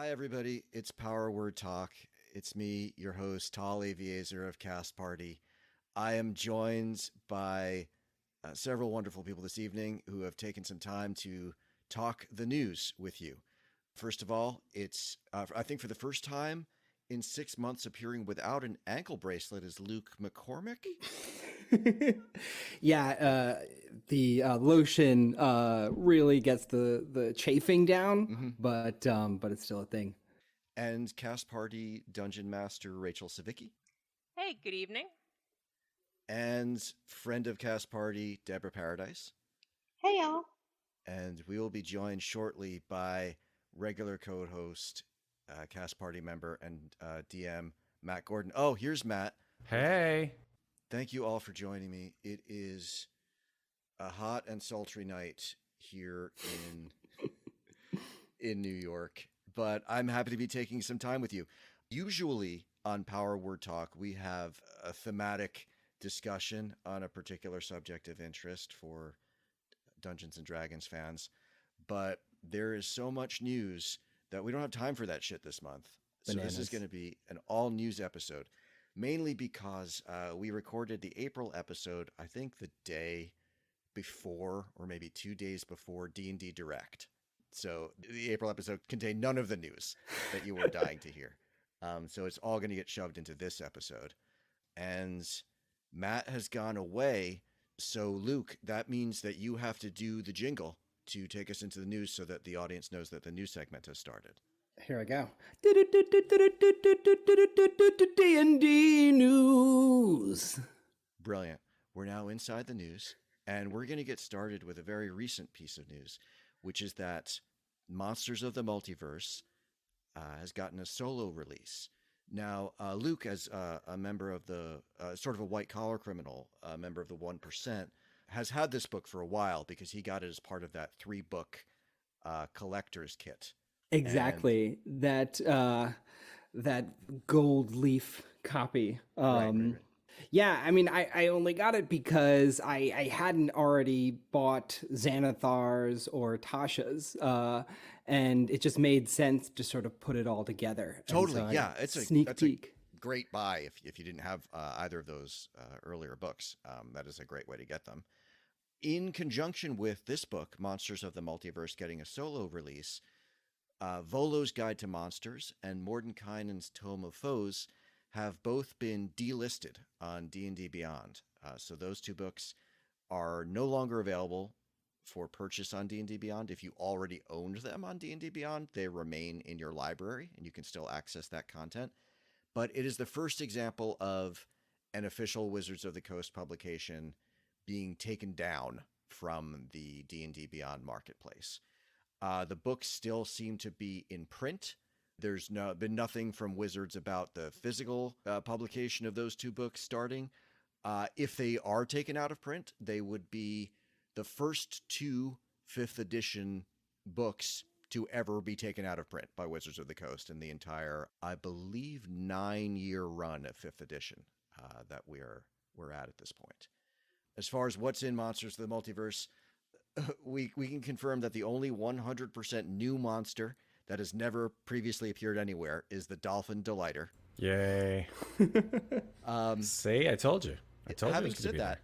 Hi, everybody. It's Power Word Talk. It's me, your host, Tal Aviezer of Cast Party. I am joined by several wonderful people this evening who have taken some time to talk the news with you. First of all, it's, I think, for the first time in 6 months appearing without an ankle bracelet is Luke McCormick. Yeah, the lotion really gets the chafing down, but it's still a thing. And Cast Party Dungeon Master Rachel Savicki. Hey, good evening. And friend of Cast Party Deborah Paradise. Hey, y'all. And we will be joined shortly by regular co-host, Cast Party member, and DM Matt Gordon. Oh, here's Matt. Hey. Thank you all for joining me. It is a hot and sultry night here in New York, but I'm happy to be taking some time with you. Usually on Power Word Talk, we have a thematic discussion on a particular subject of interest for Dungeons and Dragons fans, but there is so much news that we don't have time for that shit this month. Bananas. So this is going to be an all news episode, mainly because we recorded the April episode, I think the day before or maybe 2 days before D&D Direct. So the April episode contained none of the news that you were dying to hear. So it's all going to get shoved into this episode. And Matt has gone away. So Luke, that means that you have to do the jingle to take us into the news so that the audience knows that the news segment has started. Here I go. D&D news. Brilliant. We're now inside the news, and we're going to get started with a very recent piece of news, which is that Monsters of the Multiverse has gotten a solo release. Now, Luke, as a member of the sort of a white-collar criminal, member of the 1%, has had this book for a while because he got it as part of that 3-book collector's kit. Exactly. That gold leaf copy. Right. Yeah, I mean, I only got it because I hadn't already bought Xanathar's or Tasha's, and it just made sense to sort of put it all together. Totally, so yeah. It's sneak peek. A great buy if you didn't have either of those earlier books. That is a great way to get them. In conjunction with this book, Monsters of the Multiverse getting a solo release, Volo's Guide to Monsters and Mordenkainen's Tome of Foes have both been delisted on DNDBeyond. So those 2 books are no longer available for purchase on DNDBeyond. If you already owned them on DNDBeyond, they remain in your library and you can still access that content. But it is the first example of an official Wizards of the Coast publication being taken down from the D&D Beyond marketplace. The books still seem to be in print. There's been nothing from Wizards about the physical publication of those 2 books starting. If they are taken out of print, they would be the first 2 5th edition books to ever be taken out of print by Wizards of the Coast in the entire, I believe, 9-year run of 5th edition that we're at this point. As far as what's in Monsters of the Multiverse, we can confirm that the only 100% new monster that has never previously appeared anywhere is the Dolphin Delighter. Yay. See, I told you. Having said that,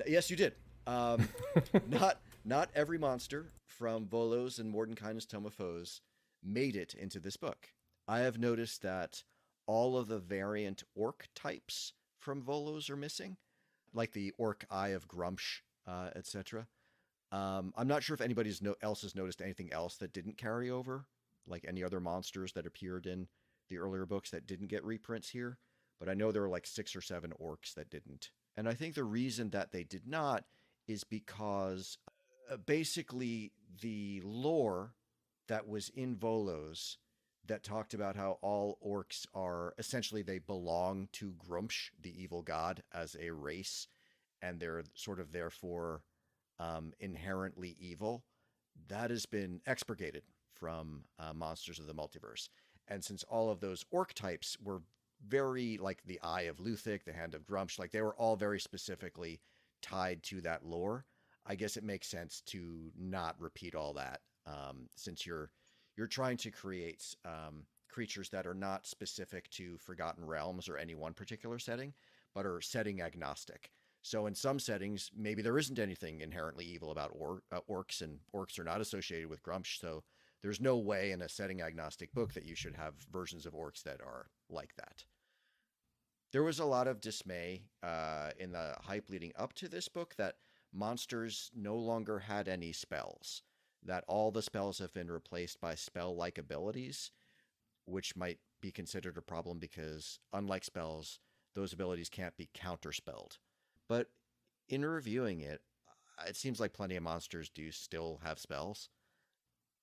yes, you did. Not every monster from Volo's and Mordenkainen's Tome of Foes made it into this book. I have noticed that all of the variant orc types from Volo's are missing, like the orc Eye of Grumsh, etc. I'm not sure if anybody else has noticed anything else that didn't carry over, like any other monsters that appeared in the earlier books that didn't get reprints here, but I know there were like 6 or 7 orcs that didn't. And I think the reason that they did not is because basically the lore that was in Volo's that talked about how all orcs are essentially they belong to Grumsh, the evil god, as a race, and they're sort of therefore inherently evil. That has been expurgated from Monsters of the Multiverse. And since all of those orc types were very like the Eye of Luthic, the Hand of Grumsh, like they were all very specifically tied to that lore, I guess it makes sense to not repeat all that, since you're you're trying to create creatures that are not specific to Forgotten Realms or any one particular setting, but are setting agnostic. So in some settings, maybe there isn't anything inherently evil about orcs, and orcs are not associated with Grumsh. So there's no way in a setting agnostic book that you should have versions of orcs that are like that. There was a lot of dismay in the hype leading up to this book that monsters no longer had any spells, that all the spells have been replaced by spell-like abilities, which might be considered a problem because, unlike spells, those abilities can't be counterspelled. But in reviewing it, it seems like plenty of monsters do still have spells.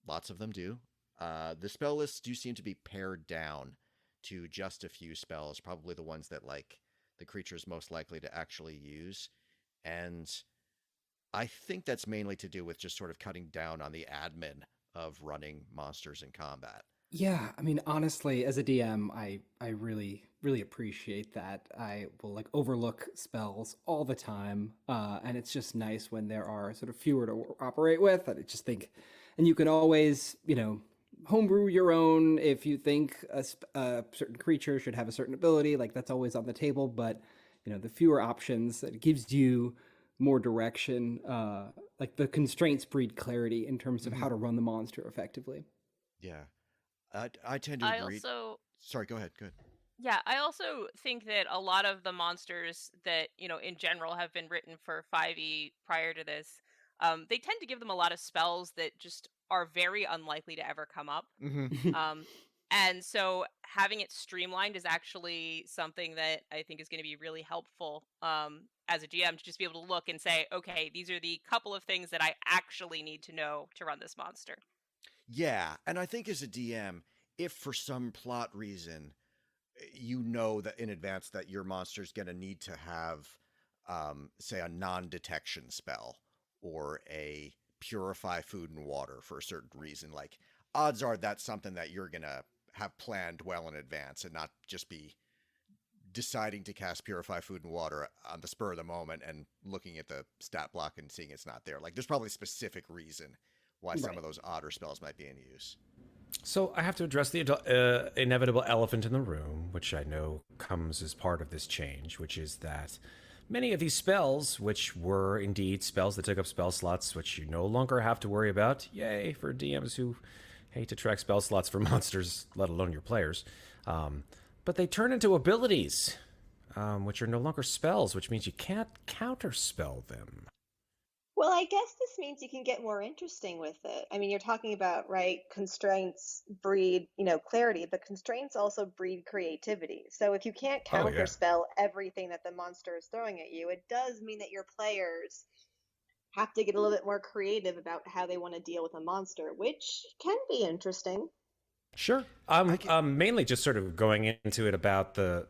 Lots of them do. The spell lists do seem to be pared down to just a few spells, probably the ones that like the creature is most likely to actually use. And I think that's mainly to do with just sort of cutting down on the admin of running monsters in combat. Yeah, I mean, honestly, as a DM, I really, really appreciate that. I will like overlook spells all the time, and it's just nice when there are sort of fewer to operate with. I just think, and you can always, homebrew your own if you think a certain creature should have a certain ability. Like that's always on the table, but the fewer options, it gives you more direction. Like the constraints breed clarity in terms of how to run the monster effectively. Yeah. I tend to agree. Sorry, go ahead. Yeah, I also think that a lot of the monsters that, in general have been written for 5e prior to this, they tend to give them a lot of spells that just are very unlikely to ever come up. And so having it streamlined is actually something that I think is going to be really helpful as a GM to just be able to look and say, okay, these are the couple of things that I actually need to know to run this monster. Yeah, and I think as a DM, if for some plot reason you know that in advance that your monster's going to need to have, say, a non-detection spell or a purify food and water for a certain reason, like odds are that's something that you're going to have planned well in advance and not just be deciding to cast purify food and water on the spur of the moment and looking at the stat block and seeing it's not there. Like there's probably a specific reason why some of those odder spells might be in use. So I have to address the inevitable elephant in the room, which I know comes as part of this change, which is that many of these spells, which were indeed spells that took up spell slots, which you no longer have to worry about, yay for DMs who hate to track spell slots for monsters, let alone your players, but they turn into abilities, which are no longer spells, which means you can't counterspell them. Well, I guess this means you can get more interesting with it. I mean, you're talking about, right, constraints breed, clarity, but constraints also breed creativity. So if you can't counterspell everything that the monster is throwing at you, it does mean that your players have to get a little bit more creative about how they want to deal with a monster, which can be interesting. Sure. I'm mainly just sort of going into it about the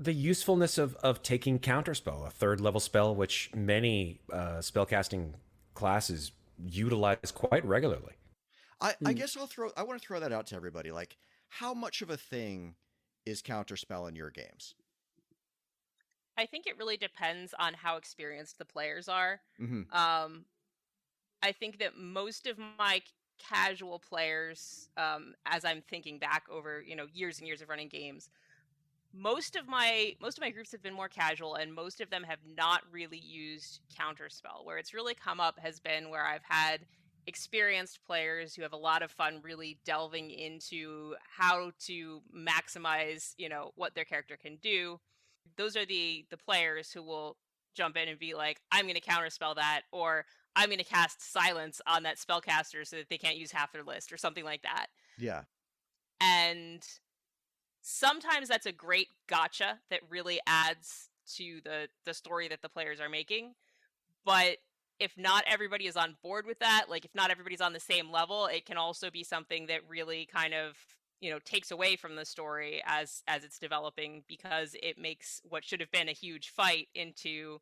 usefulness of taking counterspell, a third level spell, which many spellcasting classes utilize quite regularly. I guess I want to throw that out to everybody. Like, how much of a thing is counterspell in your games? I think it really depends on how experienced the players are. I think that most of my casual players, as I'm thinking back over years and years of running games, most of my groups have been more casual, and most of them have not really used counterspell. Where it's really come up has been where I've had experienced players who have a lot of fun really delving into how to maximize what their character can do. Those are the players who will jump in and be like, I'm going to counterspell that, or I'm going to cast silence on that spellcaster so that they can't use half their list, or something like that. Yeah. And sometimes that's a great gotcha that really adds to the story that the players are making. But if not everybody is on board with that, like if not everybody's on the same level, it can also be something that really kind of, takes away from the story as it's developing, because it makes what should have been a huge fight into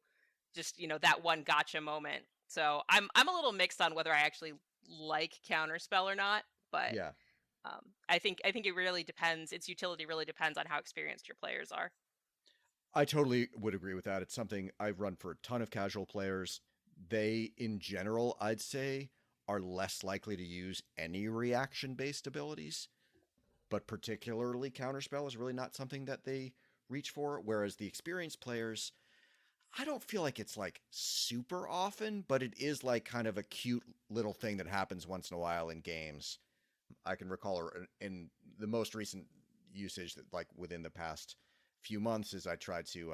just, that one gotcha moment. So I'm a little mixed on whether I actually like counterspell or not, but yeah. I think it really depends. Its utility really depends on how experienced your players are. I totally would agree with that. It's something I've run for a ton of casual players. They, in general, I'd say, are less likely to use any reaction-based abilities, but particularly counterspell is really not something that they reach for, whereas the experienced players, I don't feel like it's like super often, but it is like kind of a cute little thing that happens once in a while in games. I can recall in the most recent usage that like within the past few months is I tried to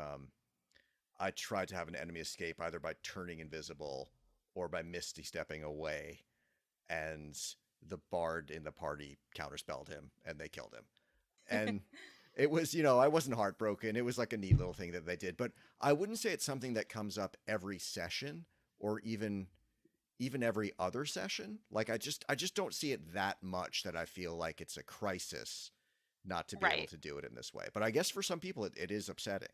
have an enemy escape either by turning invisible or by misty stepping away, and the bard in the party counterspelled him and they killed him. And it was, I wasn't heartbroken. It was like a neat little thing that they did, but I wouldn't say it's something that comes up every session or even every other session. Like I just don't see it that much that I feel like it's a crisis not to be able to do it in this way. But I guess for some people it is upsetting.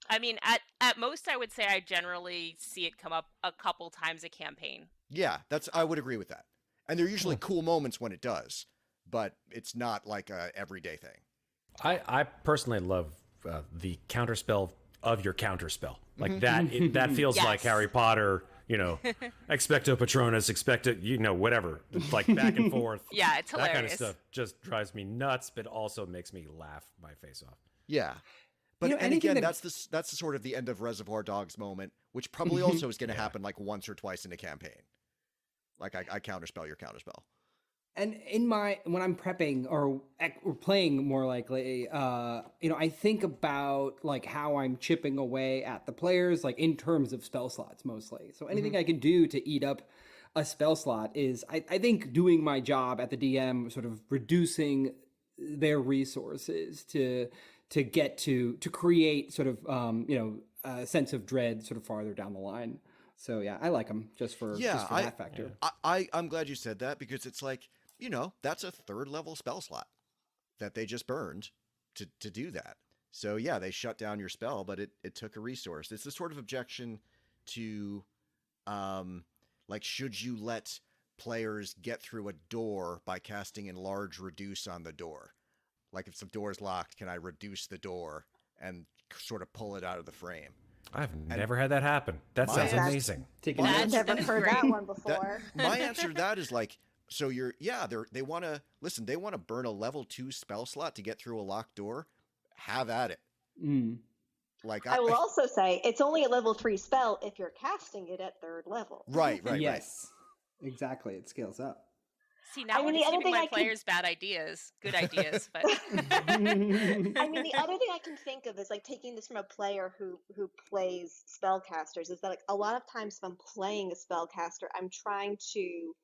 I mean, at most, I would say I generally see it come up a couple times a campaign. Yeah, I would agree with that. And they're usually cool moments when it does, but it's not like a everyday thing. I personally love the counterspell of your counterspell. Like that, that feels like Harry Potter, expecto patronus, whatever. Like back and forth. Yeah, it's hilarious. That kind of stuff just drives me nuts, but also makes me laugh my face off. Yeah. But and again, that's the sort of the end of Reservoir Dogs moment, which probably also is going to happen like once or twice in a campaign. Like I counterspell your counterspell. And when I'm prepping or playing more likely, I think about like how I'm chipping away at the players, like in terms of spell slots mostly. So anything I can do to eat up a spell slot is, I think, doing my job at the DM, sort of reducing their resources to create sort of a sense of dread sort of farther down the line. So yeah, I like them just for that factor. I'm glad you said that, because it's like, that's a 3rd level spell slot that they just burned to do that. So yeah, they shut down your spell, but it took a resource. It's the sort of objection to like, should you let players get through a door by casting enlarge reduce on the door? Like, if the door is locked, can I reduce the door and sort of pull it out of the frame? I've never had that happen. That sounds amazing. I've never heard that one before. My answer to that is like, so they want to burn a level 2 spell slot to get through a locked door. Have at it. Like I will also say it's only a level 3 spell if you're casting it at 3rd level. Right. Yes, exactly. It scales up. See, now we're just giving my players bad ideas, good ideas, but I mean, the other thing I can think of is like taking this from a player who plays spellcasters, is that like a lot of times if I'm playing a spellcaster, I'm trying to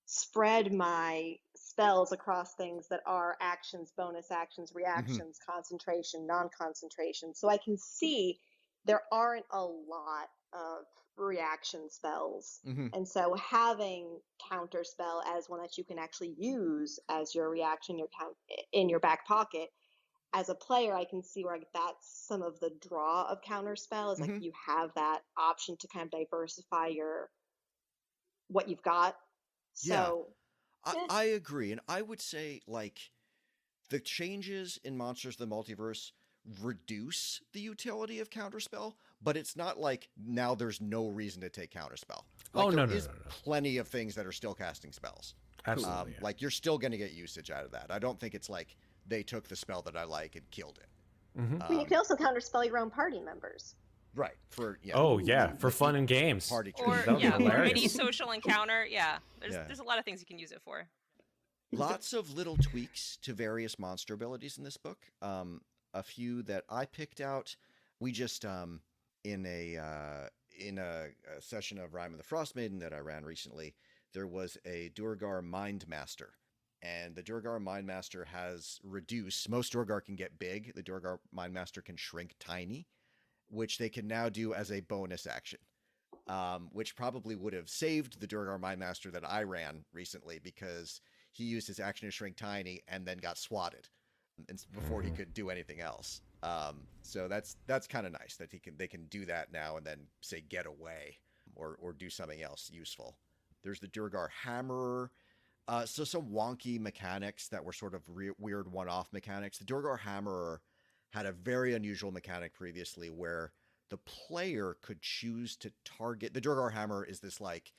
spread my spells across things that are actions, bonus actions, reactions, concentration, non-concentration. So I can see there aren't a lot of reaction spells. And so having counterspell as one that you can actually use as your reaction, in your back pocket, as a player, I can see where that's some of the draw of counterspell is like you have that option to kind of diversify what you've got. So I agree. And I would say like the changes in Monsters of the Multiverse reduce the utility of counterspell, but it's not like now there's no reason to take counterspell. Like, no. Plenty of things that are still casting spells. Absolutely. Like you're still going to get usage out of that. I don't think it's like they took the spell that I like and killed it. You can also counterspell your own party members. Right. For for fun and games. Party or any social encounter. There's a lot of things you can use it for. Lots of little tweaks to various monster abilities in this book. A few that I picked out. We just in a session of Rime of the Frost Maiden that I ran recently, there was a Duergar Mind Master. And the Duergar Mind Master has reduce. Most Duergar can get big. The Duergar Mind Master can shrink tiny, which they can now do as a bonus action, which probably would have saved the Duergar Mind Master that I ran recently, because he used his action to shrink tiny and then got swatted before he could do anything else. So that's kind of nice that they can do that now and then say get away or do something else useful. There's the Duergar Hammerer. So some wonky mechanics that were sort of weird one-off mechanics. The Duergar Hammerer had a very unusual mechanic previously where the player could choose to target. The Duergar Hammerer is this like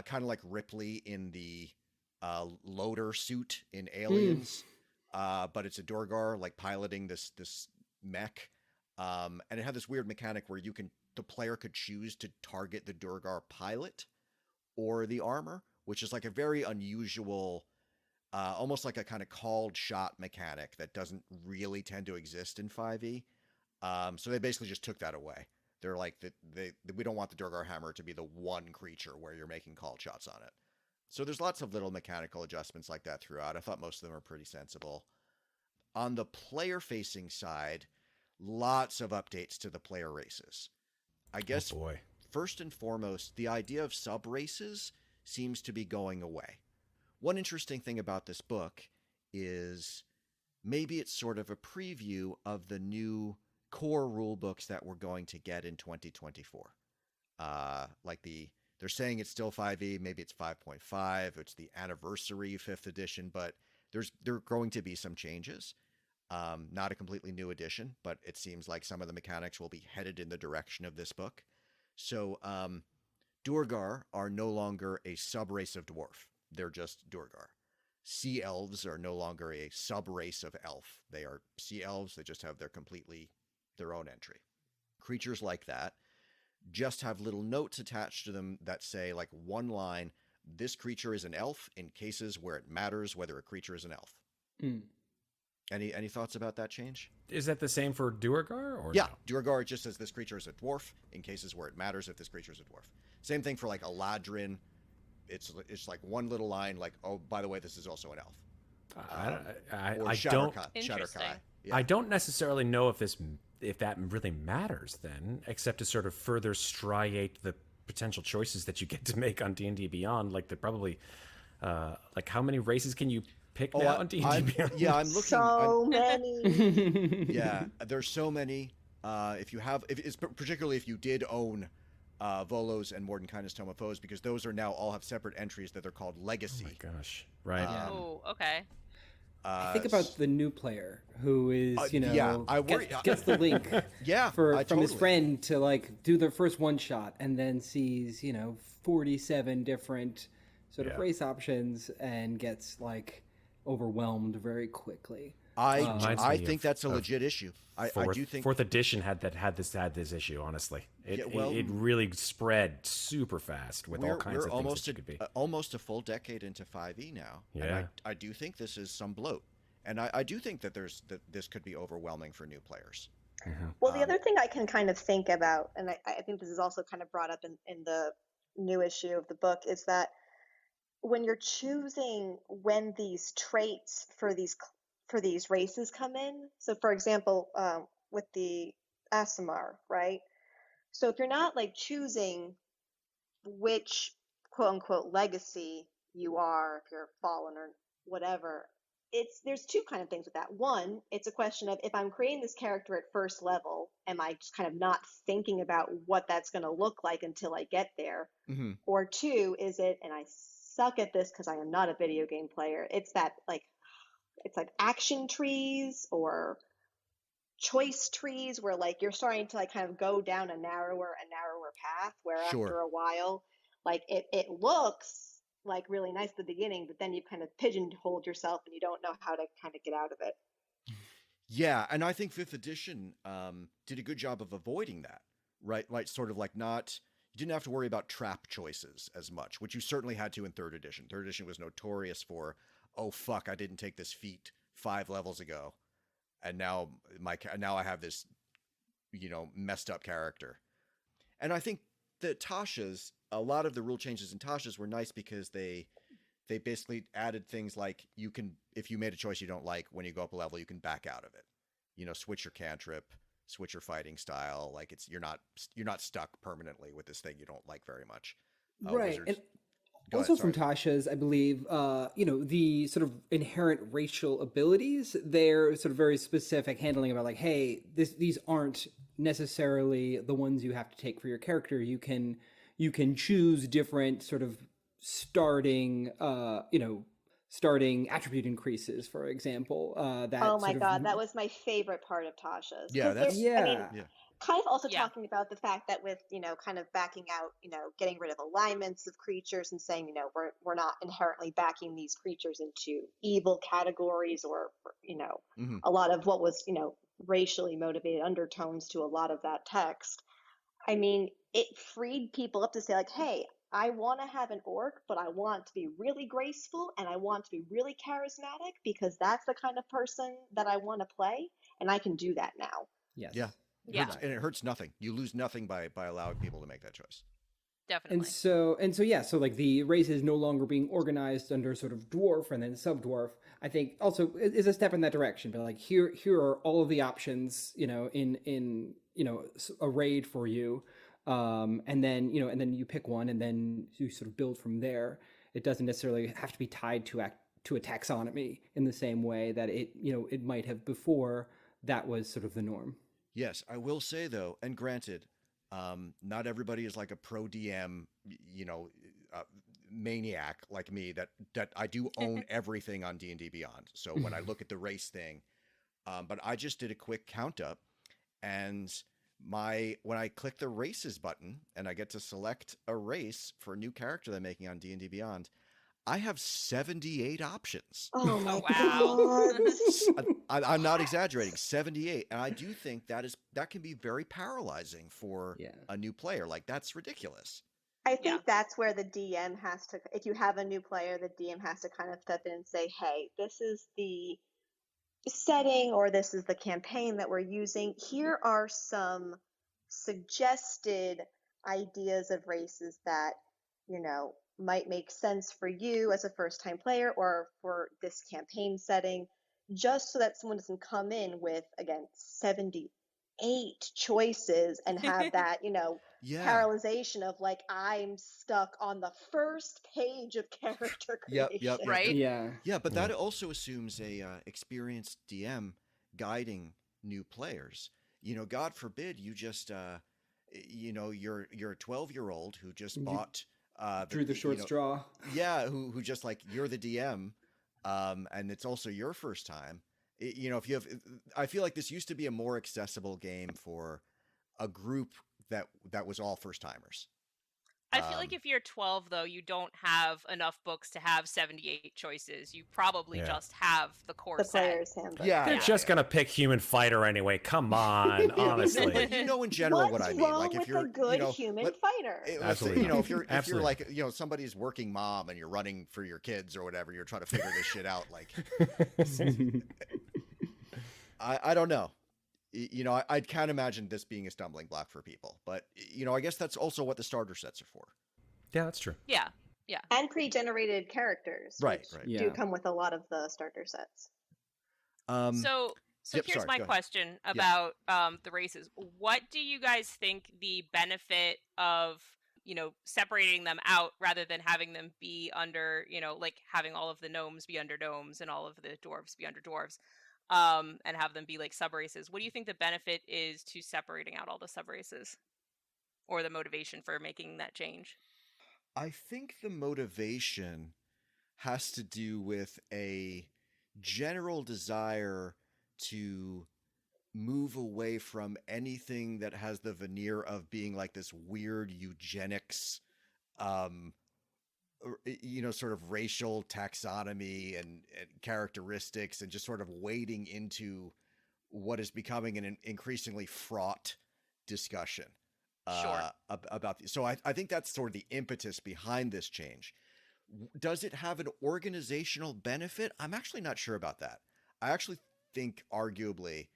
kind of like Ripley in the loader suit in Aliens, but it's a Durgar like piloting this mech, and it had this weird mechanic where the player could choose to target the Durgar pilot or the armor, which is like a very unusual, almost like a kind of called shot mechanic that doesn't really tend to exist in 5e. So they basically just took that away. They're like, we don't want the Durgar hammer to be the one creature where you're making called shots on it. So there's lots of little mechanical adjustments like that throughout. I thought most of them are pretty sensible. On the player-facing side, lots of updates to the player races. I guess, first and foremost, the idea of sub-races seems to be going away. One interesting thing about this book is maybe it's sort of a preview of the new core rule books that we're going to get in 2024. They're saying it's still 5e, maybe it's 5.5, it's the anniversary 5th edition, but there are going to be some changes. Not a completely new edition, but it seems like some of the mechanics will be headed in the direction of this book. So Durgar are no longer a sub-race of dwarf. They're just Durgar. Sea elves are no longer a sub-race of elf. They are sea elves. They just have their own entry. Creatures like that just have little notes attached to them that say, like, one line, this creature is an elf in cases where it matters whether a creature is an elf. Any thoughts about that change? Is that the same for Durgar? Or yeah, no? Durgar just says this creature is a dwarf in cases where it matters if this creature is a dwarf. Same thing for like Eladrin. It's like one little line, like, oh, by the way, this is also an elf. I don't necessarily know if that really matters then, except to sort of further striate the potential choices that you get to make on D&D Beyond. Like they're probably like how many races can you pick now on D&D Beyond? Yeah, I'm looking. So many. Yeah, there's so many. Particularly if you did own Volo's and Mordenkainen's Tome of Foes, because those are now all have separate entries that they're called Legacy. Oh my gosh! Right. Okay. Think about the new player who is, gets the link from his friend to like do their first one shot and then sees, 47 different sort of race options and gets like overwhelmed very quickly. I think that's a legit issue. I do think fourth edition had this issue. Honestly, it really spread super fast with all kinds of things that you could be. Almost a full decade into 5e now. Yeah, and I do think this is some bloat, and I do think that this could be overwhelming for new players. Mm-hmm. Well, the other thing I can kind of think about, and I think this is also kind of brought up in the new issue of the book, is that when you're choosing when these traits for these races come in. So for example, with the Aasimar, right? So if you're not like choosing which quote unquote legacy you are, if you're fallen or whatever, there's two kind of things with that. One, it's a question of if I'm creating this character at first level, am I just kind of not thinking about what that's going to look like until I get there? Mm-hmm. Or two, is it, and I suck at this because I am not a video game player, it's like action trees or choice trees where like you're starting to like kind of go down a narrower path where after a while, like it looks like really nice at the beginning, but then you kind of pigeonholed yourself and you don't know how to kind of get out of it. Yeah, and I think 5th edition did a good job of avoiding that, right? Like sort of like you didn't have to worry about trap choices as much, which you certainly had to in 3rd edition. 3rd edition was notorious for, oh fuck, I didn't take this feat 5 levels ago, and now I have this, messed up character. And I think that a lot of the rule changes in Tasha's were nice because they basically added things like if you made a choice you don't like, when you go up a level, you can back out of it. Switch your cantrip, switch your fighting style. Like you're not stuck permanently with this thing you don't like very much. Right. Also from Tasha's, I believe, the sort of inherent racial abilities, they're sort of very specific handling about like, hey, these aren't necessarily the ones you have to take for your character. You can choose different sort of starting attribute increases, for example. Oh my God, that was my favorite part of Tasha's. Yeah, kind of also Yeah. talking about the fact that with, kind of backing out, getting rid of alignments of creatures and saying, we're not inherently backing these creatures into evil categories or, Mhm. a lot of what was, racially motivated undertones to a lot of that text. I mean, it freed people up to say, like, hey, I want to have an orc, but I want to be really graceful and I want to be really charismatic because that's the kind of person that I want to play, and I can do that now. Yes. Yeah. Yeah. And it hurts nothing. You lose nothing by allowing people to make that choice. Definitely. So like the race is no longer being organized under sort of dwarf and then sub-dwarf. I think also is a step in that direction. But like here are all of the options, in arrayed for you, and then you pick one and then you sort of build from there. It doesn't necessarily have to be tied to a taxonomy in the same way that it might have before. That was sort of the norm. Yes, I will say though, and granted, not everybody is like a pro DM, maniac like me that I do own everything on D&D Beyond. So when I look at the race thing, but I just did a quick count up, and when I click the races button and I get to select a race for a new character that I'm making on D&D Beyond, I have 78 options. Oh my wow. God. I'm not exaggerating, 78. And I do think that can be very paralyzing for a new player. Like, that's ridiculous. I think that's where the DM has to, if you have a new player, the DM has to kind of step in and say, hey, this is the setting or this is the campaign that we're using. Here are some suggested ideas of races that, might make sense for you as a first-time player or for this campaign setting, just so that someone doesn't come in with, again, 78 choices and have that, paralyzation of like, I'm stuck on the first page of character creation. Yep. Right? Yeah, but that also assumes a experienced DM guiding new players. God forbid you just, you're a 12-year-old who just bought... drew the short straw. Yeah, who just like, you're the DM, and it's also your first time. If you have, I feel like this used to be a more accessible game for a group that was all first timers. I feel like if you're 12, though, you don't have enough books to have 78 choices. You probably just have the core set. Player's handbook. Yeah, They're just gonna pick human fighter anyway. Come on, honestly. But in general what I mean. What's Like, wrong if you're with a good human fighter? Absolutely. If you're Absolutely. like, somebody's working mom and you're running for your kids or whatever, you're trying to figure this shit out. Like, I don't know. I can't imagine this being a stumbling block for people. But I guess that's also what the starter sets are for. Yeah, that's true. Yeah. And pre-generated characters, Right. which do come with a lot of the starter sets. So here's my question about the races. What do you guys think the benefit of, separating them out rather than having them be under, like having all of the gnomes be under gnomes and all of the dwarves be under dwarves, and have them be like sub-races? What do you think the benefit is to separating out all the sub-races, or the motivation for making that change? I think the motivation has to do with a general desire to move away from anything that has the veneer of being like this weird eugenics, sort of racial taxonomy and characteristics, and just sort of wading into what is becoming an increasingly fraught discussion. About so I think that's sort of the impetus behind this change. Does it have an organizational benefit? I'm actually not sure about that. I actually think arguably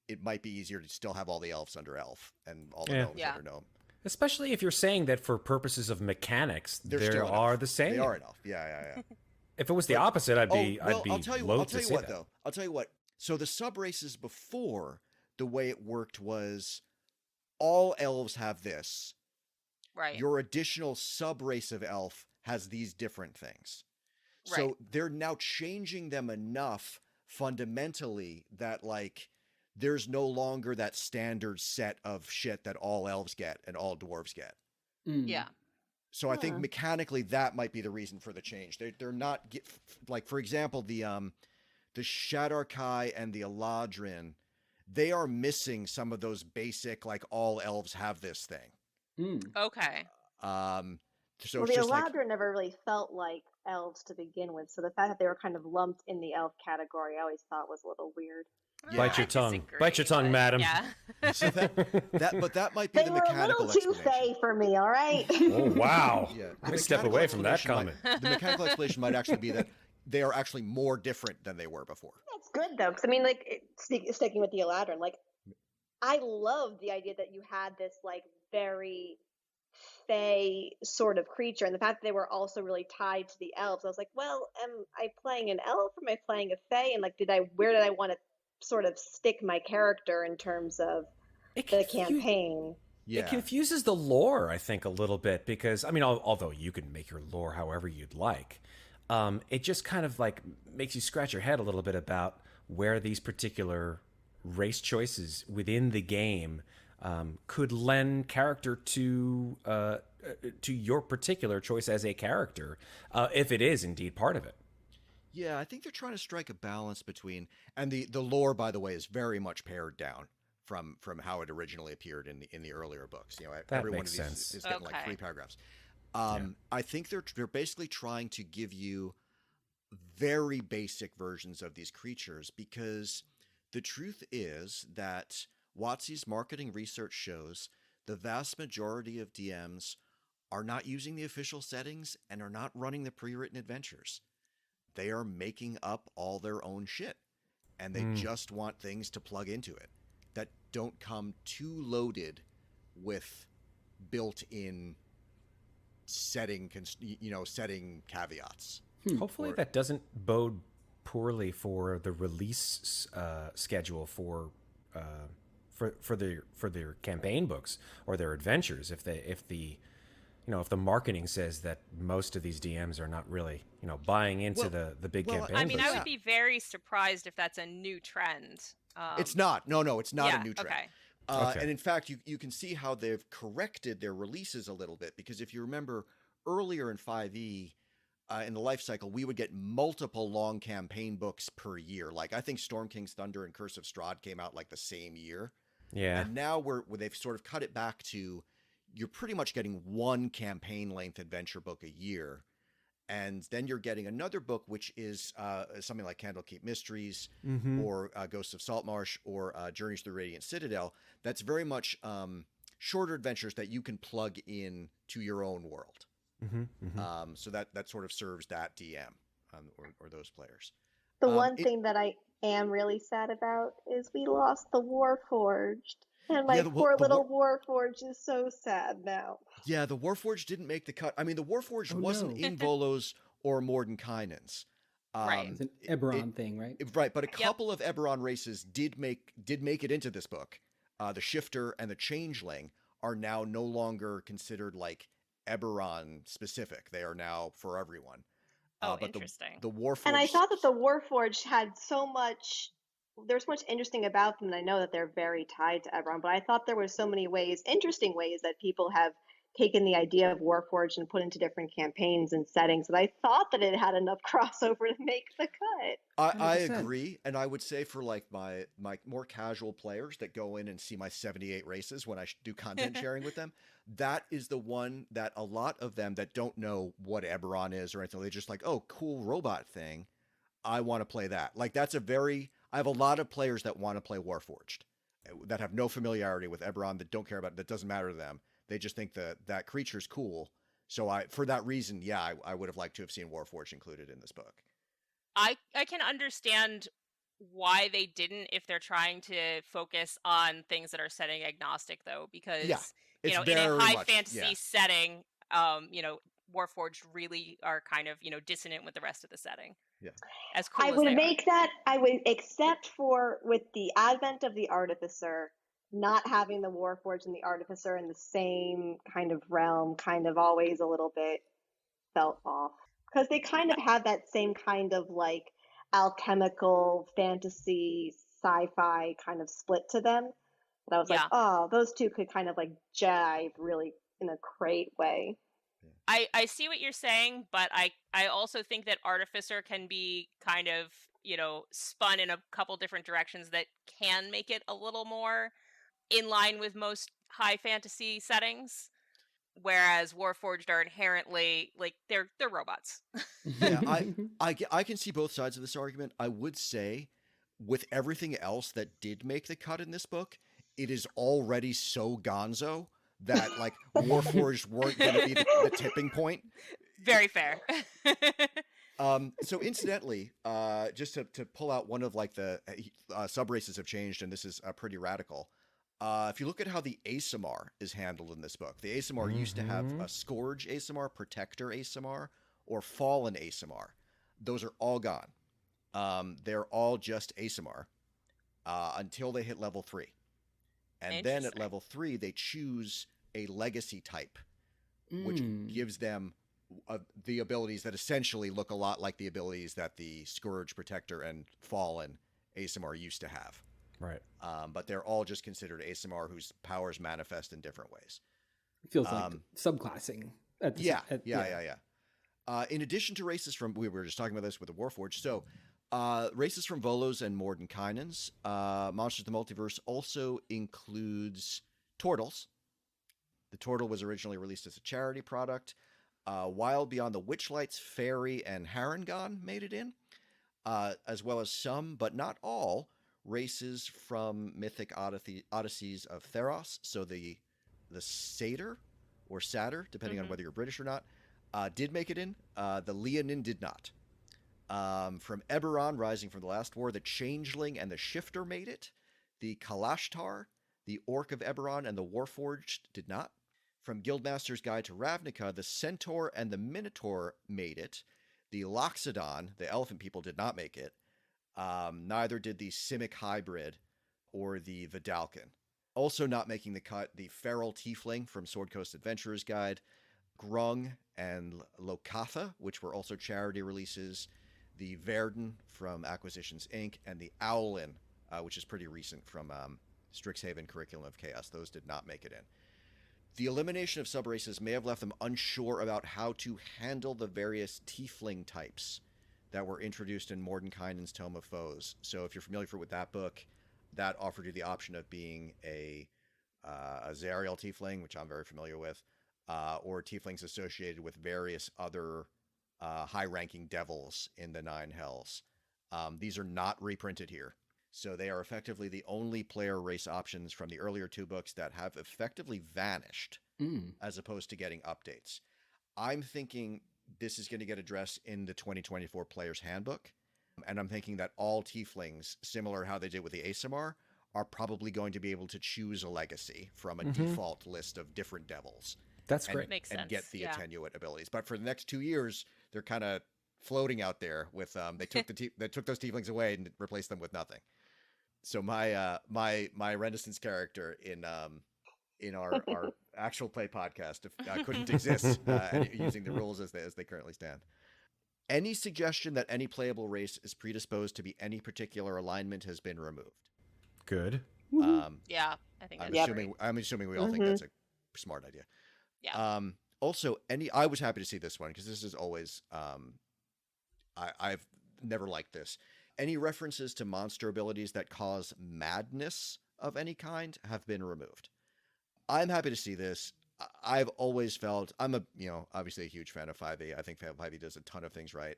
it might be easier to still have all the elves under elf and all the gnomes under gnome. Especially if you're saying that for purposes of mechanics, they are the same. They are an elf. Yeah. If it was the opposite, I'd be I'll tell you loath to say what that. though. I'll tell you what. So the sub races before, the way it worked was all elves have this. Right. Your additional sub race of elf has these different things. Right. So they're now changing them enough fundamentally that like there's no longer that standard set of shit that all elves get and all dwarves get. Yeah. So I think mechanically that might be the reason for the change. They're not like, for example, the Shadarkai and the Eladrin, they are missing some of those basic, like, all elves have this thing. Okay. So Well, it's the just like, Eladrin never really felt like elves to begin with, so the fact that they were kind of lumped in the elf category, I always thought was a little weird. Bite your I tongue. disagree, Bite your tongue, but madam. Yeah. so but that might be They the were a mechanical little too explanation. fey for me, all right? Oh, wow. Yeah, I step away from that explanation comment. the mechanical explanation might actually be that they are actually more different than they were before. That's good, though, because, I mean, like, sticking with the Eladrin, like, I love the idea that you had this, like, very fey sort of creature, and the fact that they were also really tied to the elves. I was like, well, am I playing an elf? Am I playing a fey? And, like, where did I want to sort of stick my character in terms of the campaign? Yeah. It confuses the lore, I think, a little bit, because, I mean, although you can make your lore however you'd like, it just kind of, like, makes you scratch your head a little bit about where these particular race choices within the game could lend character to your particular choice as a character, if it is indeed part of it. Yeah, I think they're trying to strike a balance between, and the lore, by the way, is very much pared down from how it originally appeared in the earlier books. You know, every one of these is getting like 3 paragraphs. I think they're basically trying to give you very basic versions of these creatures, because the truth is that WotC's marketing research shows the vast majority of DMs are not using the official settings and are not running the pre-written adventures. They are making up all their own shit, and they just want things to plug into it that don't come too loaded with built-in setting caveats. Hopefully that doesn't bode poorly for the release schedule for their campaign books or their adventures. If the marketing says that most of these DMs are not really, buying into the big campaign I mean, books. I would be very surprised if that's a new trend. It's not. No, it's not yeah, a new trend. Okay. And in fact, you can see how they've corrected their releases a little bit, because if you remember earlier in 5e, in the life cycle, we would get multiple long campaign books per year. Like, I think Storm King's Thunder and Curse of Strahd came out like the same year. Yeah. And now they've sort of cut it back to, you're pretty much getting one campaign length adventure book a year. And then you're getting another book, which is something like Candlekeep Mysteries or Ghosts of Saltmarsh or Journeys to the Radiant Citadel. That's very much shorter adventures that you can plug in to your own world. So that sort of serves that DM or those players. The one thing that I am really sad about is we lost the Warforged. And my poor little Warforged is so sad now. Yeah, the Warforged didn't make the cut. I mean, the Warforged wasn't in Volo's or Mordenkainen's. Right. It's an Eberron thing, right? Right, but a couple of Eberron races did make it into this book. The Shifter and the Changeling are now no longer considered like Eberron specific. They are now for everyone. But interesting. The Warforged... And I thought that the Warforged had so much... There's so much interesting about them, and I know that they're very tied to Eberron, but I thought there were so many interesting ways that people have taken the idea of Warforged and put into different campaigns and settings, that I thought that it had enough crossover to make the cut. I agree, and I would say for like my more casual players that go in and see my 78 races when I do content sharing with them, that is the one that a lot of them that don't know what Eberron is or anything, they're just like, oh, cool robot thing, I want to play that. Like, I have a lot of players that want to play Warforged, that have no familiarity with Eberron, that don't care about it, that doesn't matter to them. They just think that creature's cool. So for that reason, yeah, I would have liked to have seen Warforged included in this book. I can understand why they didn't, if they're trying to focus on things that are setting agnostic, though, because in a high fantasy setting, Warforged really are kind of dissonant with the rest of the setting. Yeah, as cool I would make that. I would, except for with the advent of the Artificer, not having the Warforged and the Artificer in the same kind of realm, kind of always a little bit felt off, because they kind of had that same kind of like alchemical fantasy sci-fi kind of split to them. But I was like, oh, those two could kind of like jive really in a great way. I see what you're saying, but I also think that Artificer can be kind of spun in a couple different directions that can make it a little more in line with most high fantasy settings. Whereas Warforged are inherently like they're robots. Yeah, I can see both sides of this argument. I would say, with everything else that did make the cut in this book, it is already so gonzo that like Warforged weren't going to be the tipping point. Very fair. So incidentally, just to pull out one of like the sub races have changed, and this is pretty radical. If you look at how the Aasimar is handled in this book, the Aasimar used to have a Scourge Aasimar, Protector Aasimar, or Fallen Aasimar. Those are all gone. They're all just Aasimar until they hit level 3. And then at level 3, they choose a legacy type, which gives them the abilities that essentially look a lot like the abilities that the Scourge, Protector, and Fallen Aasimar used to have. Right. But they're all just considered Aasimar whose powers manifest in different ways. It feels like subclassing. Yeah. In addition to races from, we were just talking about this with the Warforged, so races from Volos and Mordenkainens, Monsters of the Multiverse also includes Turtles. The Turtle was originally released as a charity product. Wild Beyond the Witchlights, Fairy, and Harengon made it in, as well as some, but not all, races from Mythic Odysseys of Theros. So the Satyr or Satyr, depending on whether you're British or not, did make it in. The Leonin did not. From Eberron, Rising from the Last War, the Changeling and the Shifter made it. The Kalashtar, the Orc of Eberron, and the Warforged did not. From Guildmaster's Guide to Ravnica, the Centaur and the Minotaur made it. The Loxodon, the Elephant People, did not make it. Neither did the Simic Hybrid or the Vidalcan. Also not making the cut, the Feral Tiefling from Sword Coast Adventurer's Guide, Grung and Lokatha, which were also charity releases, the Verdun from Acquisitions Inc., and the Owlin, which is pretty recent from Strixhaven Curriculum of Chaos. Those did not make it in. The elimination of subraces may have left them unsure about how to handle the various tiefling types that were introduced in Mordenkainen's Tome of Foes. So if you're familiar with that book, that offered you the option of being a Zariel tiefling, which I'm very familiar with, or tieflings associated with various other high-ranking devils in the Nine Hells. These are not reprinted here. So they are effectively the only player race options from the earlier 2 books that have effectively vanished as opposed to getting updates. I'm thinking this is going to get addressed in the 2024 Player's Handbook. And I'm thinking that all tieflings, similar how they did with the Aasimar, are probably going to be able to choose a legacy from a default list of different devils. That's great. Makes sense. And get the attenuate abilities. But for the next 2 years, they're kind of floating out there with they took those tieflings away and replaced them with nothing. So my Renaissance character in our actual play podcast couldn't exist using the rules as they currently stand. Any suggestion that any playable race is predisposed to be any particular alignment has been removed. Good. Yeah, I think I'm assuming we all think that's a smart idea. Yeah. Also, I was happy to see this one because this is always I've never liked this. Any references to monster abilities that cause madness of any kind have been removed. I'm happy to see this. I've always felt I'm obviously a huge fan of 5e. I think 5e does a ton of things right.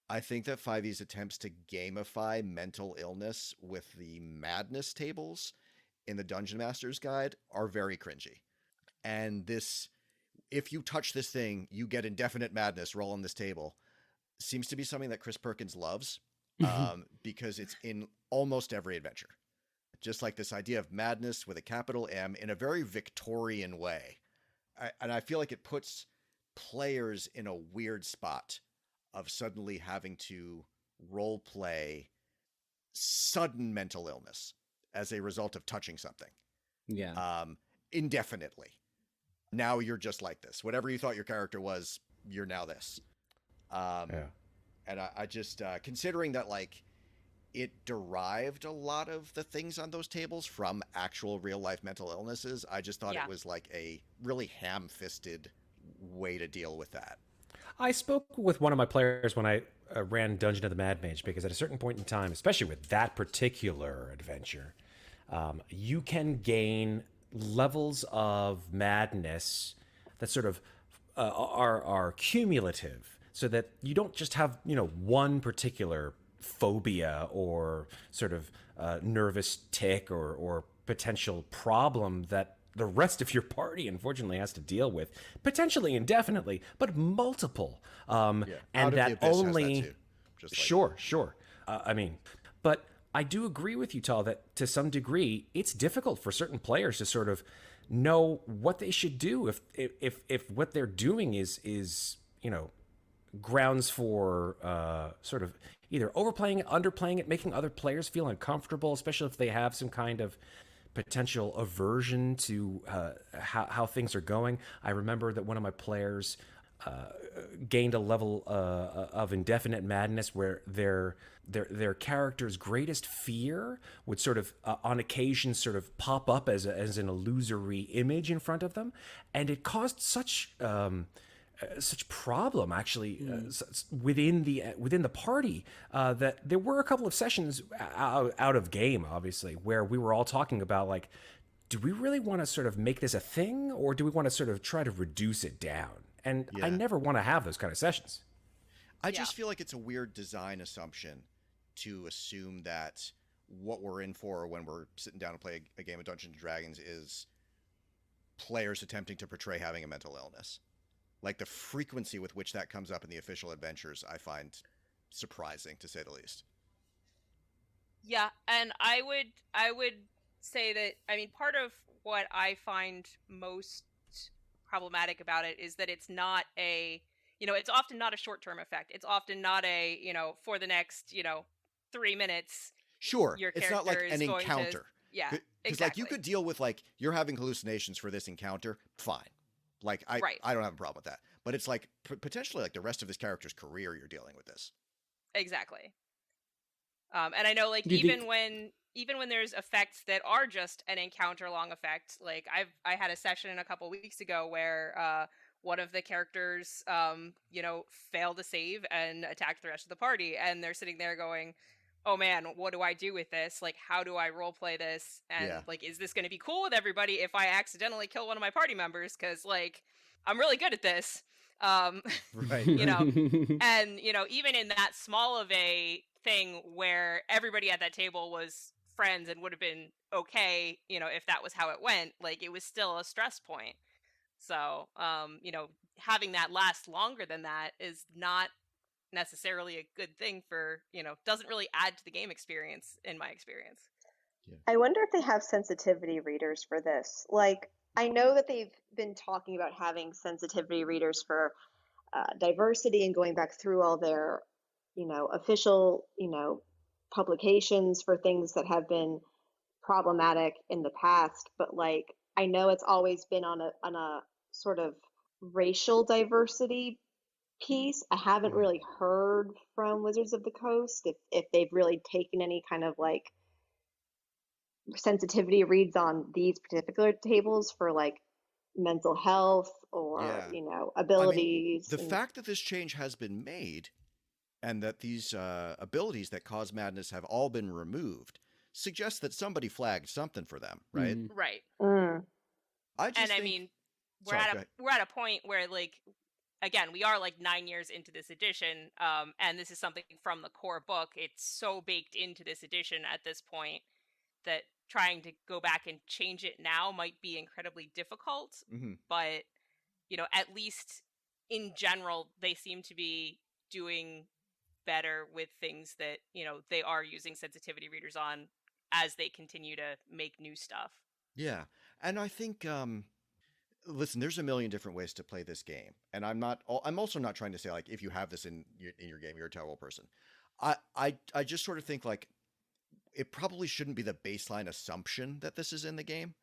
I think that 5e's attempts to gamify mental illness with the madness tables in the Dungeon Master's Guide are very cringy. And this, if you touch this thing, you get indefinite madness, roll on this table, seems to be something that Chris Perkins loves because it's in almost every adventure. Just like this idea of madness with a capital M in a very Victorian way. And I feel like it puts players in a weird spot of suddenly having to role play sudden mental illness as a result of touching something. Yeah. Indefinitely. Now you're just like this. Whatever you thought your character was, you're now this. And I just, considering that, like, it derived a lot of the things on those tables from actual real-life mental illnesses, I just thought it was, like, a really ham-fisted way to deal with that. I spoke with one of my players when I ran Dungeon of the Mad Mage, because at a certain point in time, especially with that particular adventure, you can gain levels of madness that sort of are cumulative, so that you don't just have one particular phobia or sort of nervous tick or potential problem that the rest of your party unfortunately has to deal with, potentially indefinitely, but multiple. And that only that too, sure. But I do agree with you, Tal, that to some degree it's difficult for certain players to sort of know what they should do if what they're doing is grounds for sort of either overplaying it, underplaying it, making other players feel uncomfortable, especially if they have some kind of potential aversion to how things are going. I remember that one of my players gained a level of indefinite madness where their character's greatest fear would sort of on occasion sort of pop up as an illusory image in front of them, and it caused such problem actually within the party that there were a couple of sessions out of game, obviously, where we were all talking about, like, do we really want to sort of make this a thing, or do we want to sort of try to reduce it down? And I never want to have those kind of sessions. I just feel like it's a weird design assumption to assume that what we're in for when we're sitting down to play a game of Dungeons & Dragons is players attempting to portray having a mental illness. Like, the frequency with which that comes up in the official adventures, I find surprising, to say the least. Yeah, and I would say that, I mean, part of what I find most problematic about it is that it's not it's often not a short-term effect. It's often not a, for the next, 3 minutes. Sure, your it's not like an is going encounter. Yeah, Because exactly. like, you could deal with, like, you're having hallucinations for this encounter, fine. Like, I don't have a problem with that. But it's like potentially like the rest of this character's career you're dealing with this. Exactly. And I know, like, even when there's effects that are just an encounter long effect, like I had a session a couple weeks ago where one of the characters failed to save and attacked the rest of the party, and they're sitting there going, oh man, what do I do with this? Like, how do I roleplay this? And like, is this going to be cool with everybody if I accidentally kill one of my party members? Because, like, I'm really good at this. Right. And, even in that small of a thing where everybody at that table was friends and would have been okay, if that was how it went, like, it was still a stress point. So, having that last longer than that is not necessarily a good thing for, doesn't really add to the game experience, in my experience. I wonder if they have sensitivity readers for this. Like, I know that they've been talking about having sensitivity readers for diversity and going back through all their, official, publications for things that have been problematic in the past. But, like, I know it's always been on a sort of racial diversity piece. I haven't really heard from Wizards of the Coast if they've really taken any kind of, like, sensitivity reads on these particular tables for, like, mental health or abilities. I mean, the fact that this change has been made and that these abilities that cause madness have all been removed suggests that somebody flagged something for them, right? Right. I mean, we're at a point where, like, again, we are like 9 years into this edition, and this is something from the core book. It's so baked into this edition at this point that trying to go back and change it now might be incredibly difficult. But, at least in general, they seem to be doing better with things that, they are using sensitivity readers on as they continue to make new stuff. Yeah. And I think, listen, there's a million different ways to play this game. And I'm also not trying to say, like, if you have this in your game, you're a terrible person. I just sort of think, like, it probably shouldn't be the baseline assumption that this is in the game,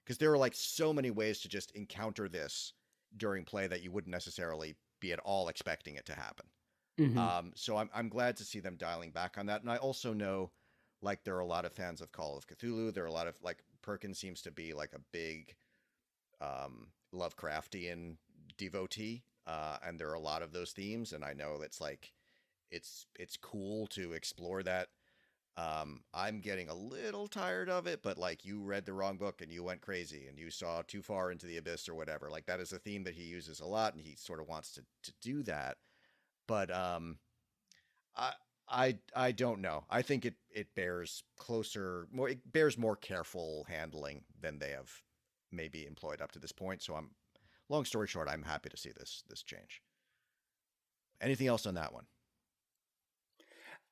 because there are, like, so many ways to just encounter this during play that you wouldn't necessarily be at all expecting it to happen. So I'm glad to see them dialing back on that. And I also know, like, there are a lot of fans of Call of Cthulhu. There are a lot of, like, Perkins seems to be, like, a big Lovecraftian devotee. and there are a lot of those themes, and I know it's like it's cool to explore that. I'm getting a little tired of it, but like you read the wrong book and you went crazy and you saw too far into the abyss or whatever. Like that is a theme that he uses a lot, and he sort of wants to do that. But I don't know. I think it bears more careful handling than they have maybe employed up to this point. So long story short, I'm happy to see this change. Anything else on that one?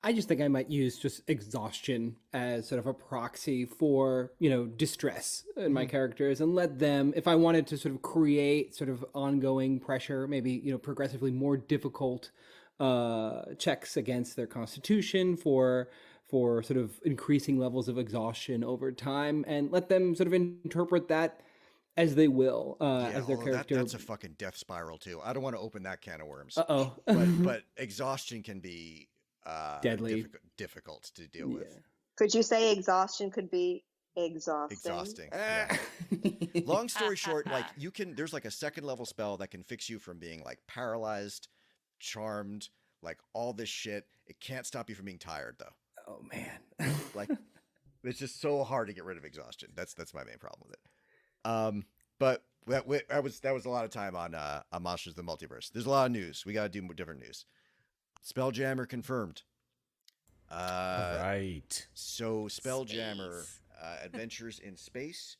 I just think I might use just exhaustion as sort of a proxy for, distress in my characters, and let them, if I wanted to sort of create sort of ongoing pressure, maybe, progressively more difficult checks against their constitution for sort of increasing levels of exhaustion over time, and let them sort of interpret that as they will, as their character. That's a fucking death spiral too. I don't want to open that can of worms. Uh-oh. but exhaustion can be deadly, difficult to deal with. Could you say exhaustion could be exhausting? Yeah. Long story short, like there's like a second level spell that can fix you from being like paralyzed, charmed, like all this shit. It can't stop you from being tired though. Oh man. Like it's just so hard to get rid of exhaustion. That's my main problem with it. But that was a lot of time on Monsters of the Multiverse. There's a lot of news. We got to do more different news. Spelljammer confirmed. Right. So Spelljammer Adventures in Space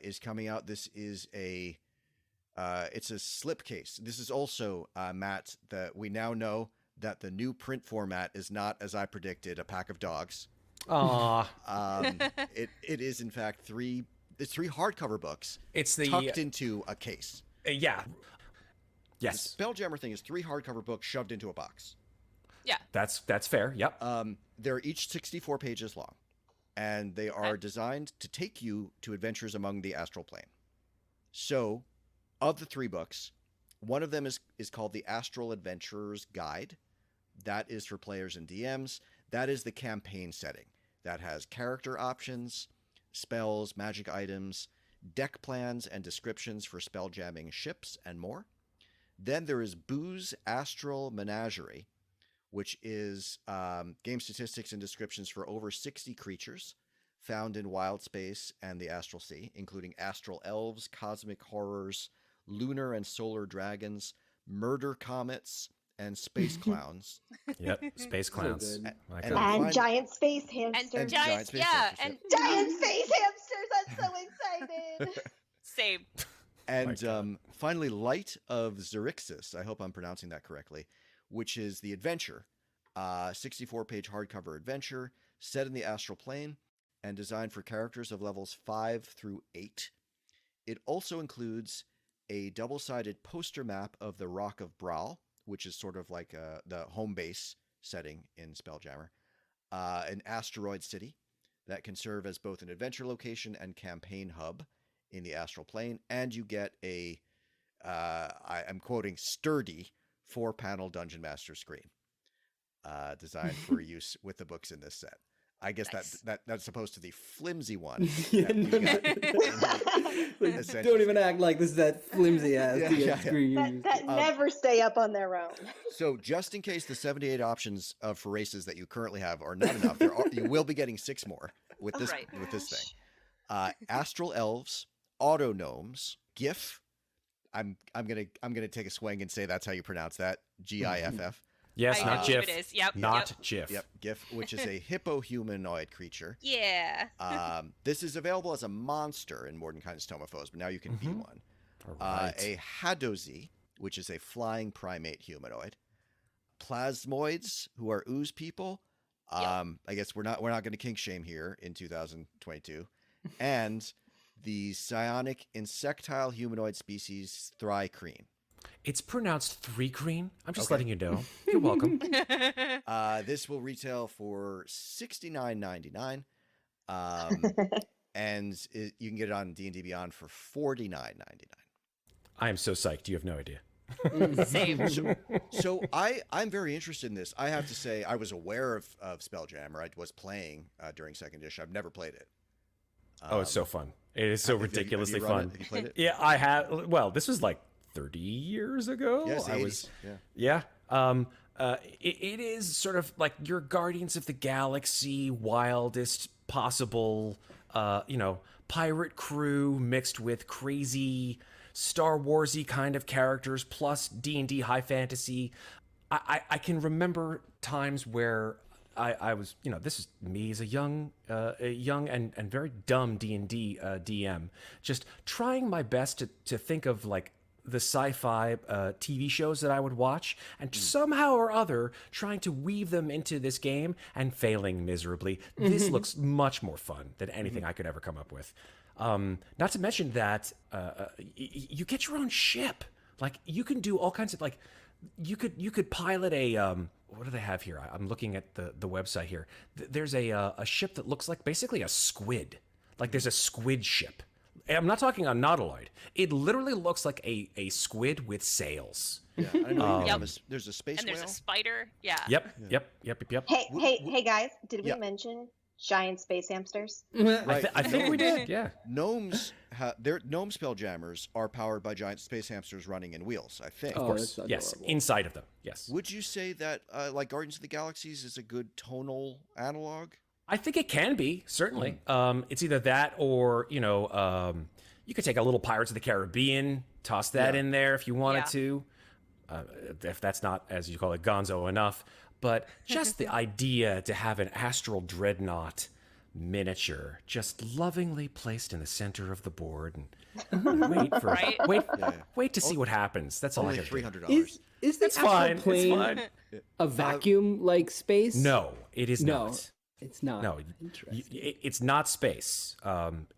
is coming out. This is it's a slipcase. This is also, Matt, that we now know that the new print format is not, as I predicted, a pack of dogs. It is in fact three hardcover books. It's tucked into a case. Yeah. Yes. The Spelljammer thing is 3 hardcover books shoved into a box. Yeah. That's fair. Yep. They're each 64 pages long, and they are designed to take you to adventures among the astral plane. So, of the 3 books, one of them is called the Astral Adventurer's Guide. That is for players and DMs. That is the campaign setting. That has character options, spells, magic items, deck plans, and descriptions for spelljamming ships, and more. Then there is Boo's Astral Menagerie, which is game statistics and descriptions for over 60 creatures found in wild space and the astral sea, including astral elves, cosmic horrors, lunar and solar dragons, murder comets, and space clowns. Yep, space clowns. And giant space hamsters. And giant space hamsters. And giant space hamsters. I'm so excited. Same. And finally, Light of Xerixis, I hope I'm pronouncing that correctly, which is the adventure, 64-page hardcover adventure set in the astral plane and designed for characters of levels 5 through 8. It also includes a double-sided poster map of the Rock of Brawl, which is sort of like the home base setting in Spelljammer, an asteroid city that can serve as both an adventure location and campaign hub in the astral plane, and you get I'm quoting, sturdy 4-panel Dungeon Master screen designed for use with the books in this set. I guess nice. That's opposed to the flimsy one. Don't even act like this is that flimsy ass screen. That never stay up on their own. So just in case the 78 options for races that you currently have are not enough, you will be getting 6 more with this with this thing. Astral elves, auto gnomes, GIF. I'm gonna take a swing and say that's how you pronounce that. GIFF. Yes, not GIF. It is. Yep. Not GIF. Yep, GIF, which is a hippo-humanoid creature. Yeah. This is available as a monster in Mordenkainen's Tome of Foes, but now you can be one. Right. A Hadozi, which is a flying primate humanoid. Plasmoids, who are ooze people. I guess we're not going to kink shame here in 2022. And the psionic insectile humanoid species Thrycreen. It's pronounced Thrycreen. I'm just letting you know. You're welcome. This will retail for $69.99. And you can get it on D&D Beyond for $49.99. I am so psyched. You have no idea. Same. So I'm very interested in this. I have to say I was aware of Spelljammer. I was playing during second edition. I've never played it. It's so fun. It is so ridiculously fun. Have you played it? Yeah, I have. Well, this was like 30 years ago. Yes, I 80s. was, yeah. It is sort of like your Guardians of the Galaxy, wildest possible, pirate crew mixed with crazy Star Warsy kind of characters plus D&D high fantasy. I can remember times where I was, this is me as a young and very dumb D&D DM, just trying my best to think of like the sci-fi TV shows that I would watch, and somehow or other trying to weave them into this game and failing miserably. This looks much more fun than anything I could ever come up with. Not to mention that you get your own ship. Like you can do all kinds of like you could pilot a what do they have here? I'm looking at the website here. There's a ship that looks like basically a squid. Like there's a squid ship. I'm not talking on Nautiloid. It literally looks like a squid with sails. Yeah, I know. Yep. There's a space And there's whale. a spider. Yeah. Yep. Hey, guys! Did we mention giant space hamsters? Right. I think we did. Yeah. Gnomes, their gnome spelljammers are powered by giant space hamsters running in wheels, I think. Oh, Of course. that's Yes. adorable. Inside of them. Yes. Would you say that like Guardians of the Galaxies is a good tonal analog? I think it can be, certainly. It's either that or, you could take a little Pirates of the Caribbean, toss that in there if you wanted to. If that's not, as you call it, gonzo enough. But just the idea to have an astral dreadnought miniature just lovingly placed in the center of the board and wait for Right? wait to see what happens. That's all I Only have to do. $300. Is the It's astral fine. It's plane fine. a vacuum like space? No, it is No, not. it's not. No, Interesting. it's not space.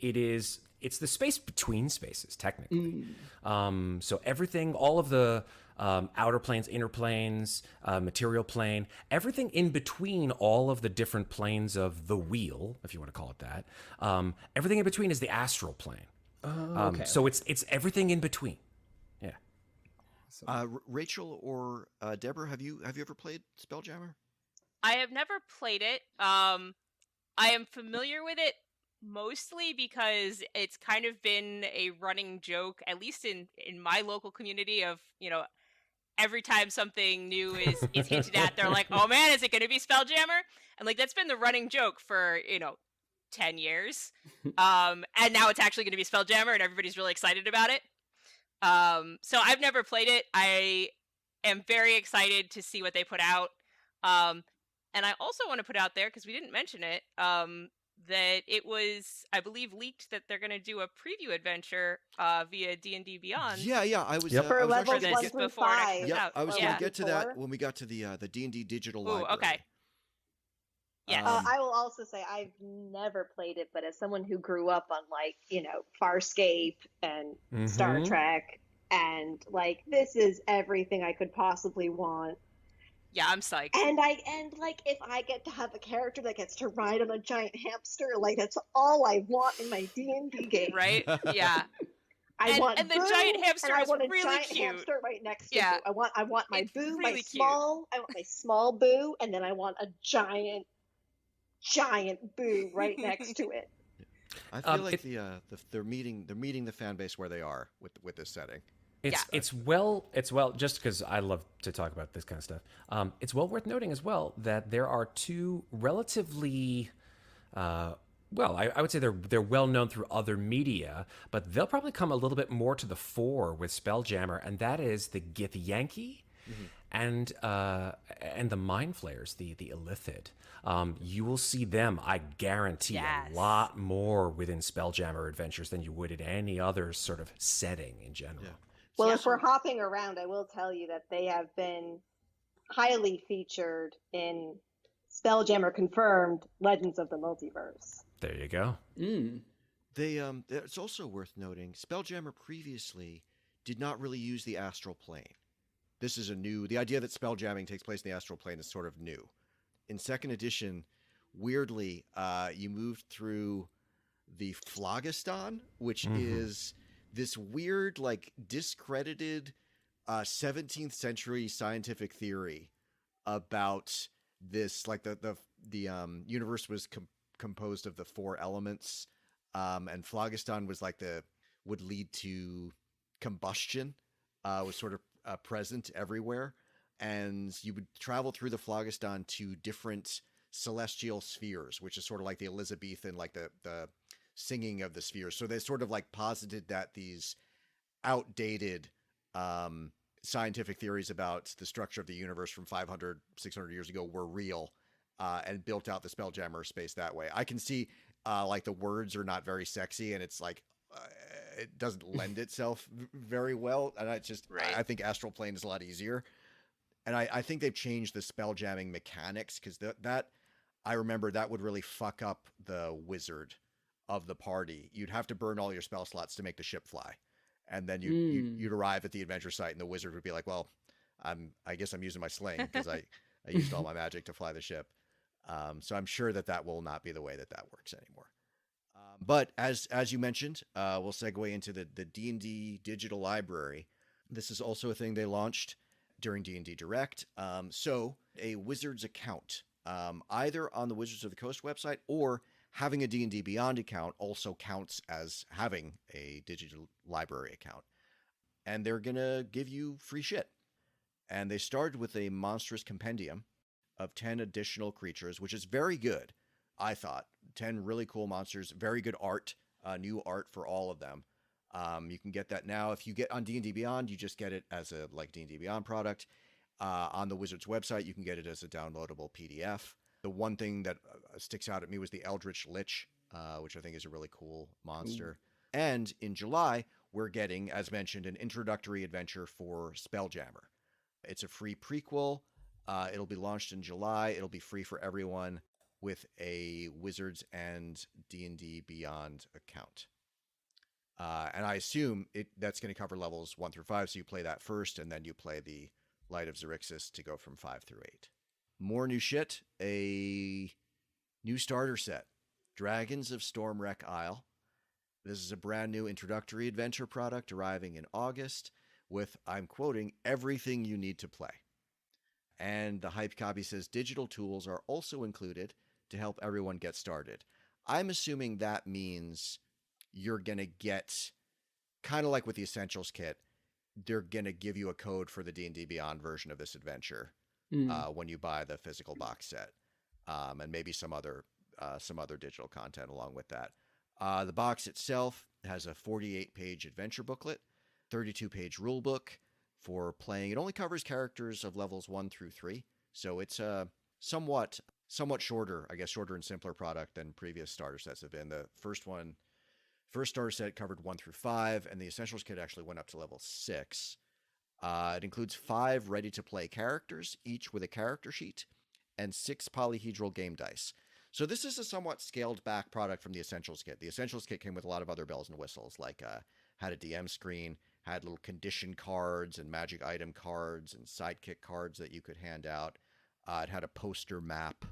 It's the space between spaces, technically. So everything, all of the outer planes, inner planes, material plane, everything in between all of the different planes of the wheel, if you want to call it that, everything in between is the astral plane. Okay. So it's everything in between. Yeah. Rachel or Deborah, have you ever played Spelljammer? I have never played it. I am familiar with it mostly because it's kind of been a running joke, at least in my local community, of every time something new is hinted at, they're like, "Oh man, is it going to be Spelljammer?" And like that's been the running joke for 10 years. And now it's actually going to be Spelljammer, and everybody's really excited about it. So I've never played it. I am very excited to see what they put out. And I also want to put out there, because we didn't mention it, that it was, I believe, leaked that they're going to do a preview adventure via D&DBeyond. Yeah. I was For I was levels actually 1 gonna through before it actually 5. comes yeah, out. I was Yeah. going to get to that Before. when we got to the D&D digital Ooh, library. okay. Yes. I will also say I've never played it, but as someone who grew up on Farscape and Star Trek, and this is everything I could possibly want. Yeah, I'm psyched. And if I get to have a character that gets to ride on a giant hamster, that's all I want in my D&D game. Right? Yeah. I want and the Boo, giant hamster and I is want a really giant cute. hamster right next to Yeah. Boo. I want my It's Boo, really my cute. small. I want my small Boo, and then I want a giant Boo right next to it. I feel like they're meeting the fan base where they are with this setting. It's well just because I love to talk about this kind of stuff. It's well worth noting as well that there are two relatively I would say they're well known through other media, but they'll probably come a little bit more to the fore with Spelljammer, and that is the Githyanki and the Mind Flayers, the Illithid. You will see them, I guarantee, Yes. a lot more within Spelljammer adventures than you would in any other sort of setting in general. Yeah. Well, if we're hopping around, I will tell you that they have been highly featured in Spelljammer confirmed Legends of the Multiverse. There you go. It's also worth noting Spelljammer previously did not really use the astral plane. This is the idea that spelljamming takes place in the astral plane is sort of new. In second edition, weirdly, you moved through the Phlogiston, which is this weird, discredited 17th century scientific theory about this, the universe was composed of the four elements, and Phlogiston was would lead to combustion, was sort of present everywhere, and you would travel through the Phlogiston to different celestial spheres, which is sort of like the Elizabethan, like the singing of the spheres. So they sort of like posited that these outdated scientific theories about the structure of the universe from 500, 600 years ago were real, and built out the Spelljammer space that way. I can see like the words are not very sexy, and it's like it doesn't lend itself very well. And I think Astral Plane is a lot easier. And I think they've changed the spell jamming mechanics, because that I remember that would really fuck up the wizard of the party. You'd have to burn all your spell slots to make the ship fly. And then you'd arrive at the adventure site, and the wizard would be like, well, I guess I'm using my sling because I used all my magic to fly the ship. So I'm sure that will not be the way that works anymore. But as you mentioned, we'll segue into the D&D digital library. This is also a thing they launched during D&D Direct. So a Wizards account, either on the Wizards of the Coast website or having a D&D Beyond account also counts as having a digital library account. And they're going to give you free shit. And they started with a monstrous compendium of 10 additional creatures, which is very good, I thought. 10 really cool monsters, very good art, new art for all of them. You can get that now. If you get on D&D Beyond, you just get it as a D&D Beyond product. On the Wizards website, you can get it as a downloadable PDF. The one thing that sticks out at me was the Eldritch Lich, which I think is a really cool monster. Ooh. And in July, we're getting, as mentioned, an introductory adventure for Spelljammer. It's a free prequel. It'll be launched in July. It'll be free for everyone with a Wizards and D&D Beyond account. And I assume that's going to cover levels 1 through 5, so you play that first, and then you play the Light of Xerxes to go from 5 through 8. More new shit, a new starter set, Dragons of Stormwreck Isle. This is a brand new introductory adventure product arriving in August with, I'm quoting, everything you need to play. And the hype copy says digital tools are also included to help everyone get started. I'm assuming that means you're going to get, kind of like with the Essentials kit, they're going to give you a code for the D&D Beyond version of this adventure when you buy the physical box set, and maybe some other digital content along with that. The box itself has a 48-page adventure booklet, 32-page rule book for playing. It only covers characters of levels 1 through 3, so it's a somewhat shorter, I guess, shorter and simpler product than previous starter sets have been. The first starter set covered 1 through 5, and the Essentials kit actually went up to level 6. It includes 5 ready-to-play characters, each with a character sheet, and 6 polyhedral game dice. So this is a somewhat scaled-back product from the Essentials kit. The Essentials kit came with a lot of other bells and whistles, like had a DM screen, had little condition cards and magic item cards and sidekick cards that you could hand out. It had a poster map.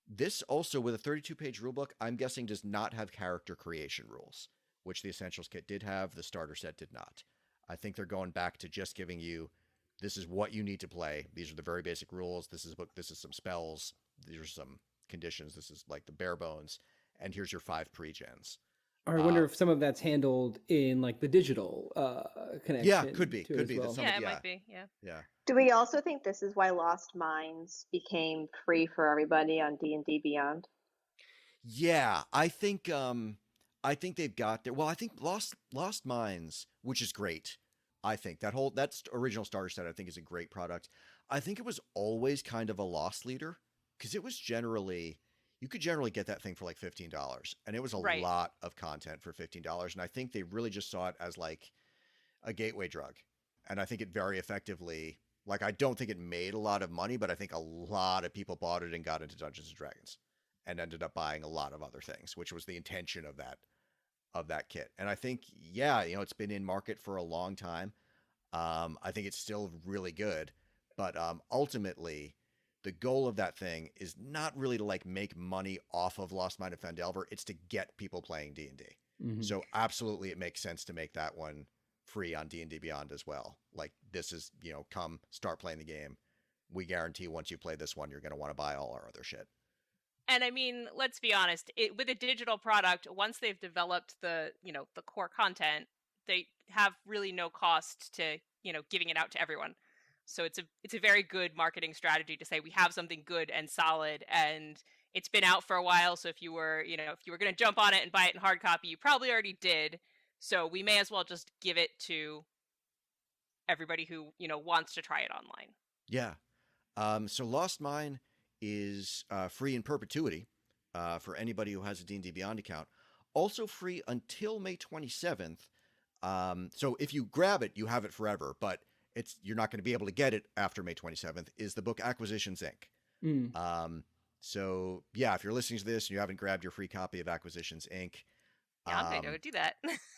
This also, with a 32-page rulebook, I'm guessing does not have character creation rules, which the Essentials kit did have, the starter set did not. I think they're going back to just giving you, this is what you need to play. These are the very basic rules. This is some spells. These are some conditions. This is like the bare bones. And here's your 5 pre-gens. I wonder if some of that's handled in like the digital connection. Yeah, could be. Could be. Well. It might be. Yeah. Do we also think this is why Lost Mines became free for everybody on D&D Beyond? Yeah, I think they've got there. Well, I think Lost Mines, which is great. I think that's original starter set, I think, is a great product. I think it was always kind of a loss leader, because it was you could generally get that thing for like $15, and it was a lot of content for $15. And I think they really just saw it as like a gateway drug. And I think it very effectively, like, I don't think it made a lot of money, but I think a lot of people bought it and got into Dungeons and Dragons and ended up buying a lot of other things, which was the intention of that kit. And I think, it's been in market for a long time. I think it's still really good, but ultimately the goal of that thing is not really to like make money off of Lost Mine of Phandelver. It's to get people playing D&D. Mm-hmm. So absolutely, it makes sense to make that one free on D&D Beyond as well. Like, this is, come start playing the game. We guarantee once you play this one, you're going to want to buy all our other shit. And I mean, let's be honest, with a digital product, once they've developed the core content, they have really no cost to, giving it out to everyone. So it's a very good marketing strategy to say we have something good and solid, and it's been out for a while. So if you were going to jump on it and buy it in hard copy, you probably already did. So we may as well just give it to everybody who wants to try it online. Yeah. So Lost Mine is free in perpetuity for anybody who has a D&D Beyond account. Also free until May 27th. So if you grab it, you have it forever, but you're not going to be able to get it after May 27th, is the book Acquisitions Inc. So yeah, if you're listening to this and you haven't grabbed your free copy of Acquisitions Inc. Yeah, I'm going to go do that.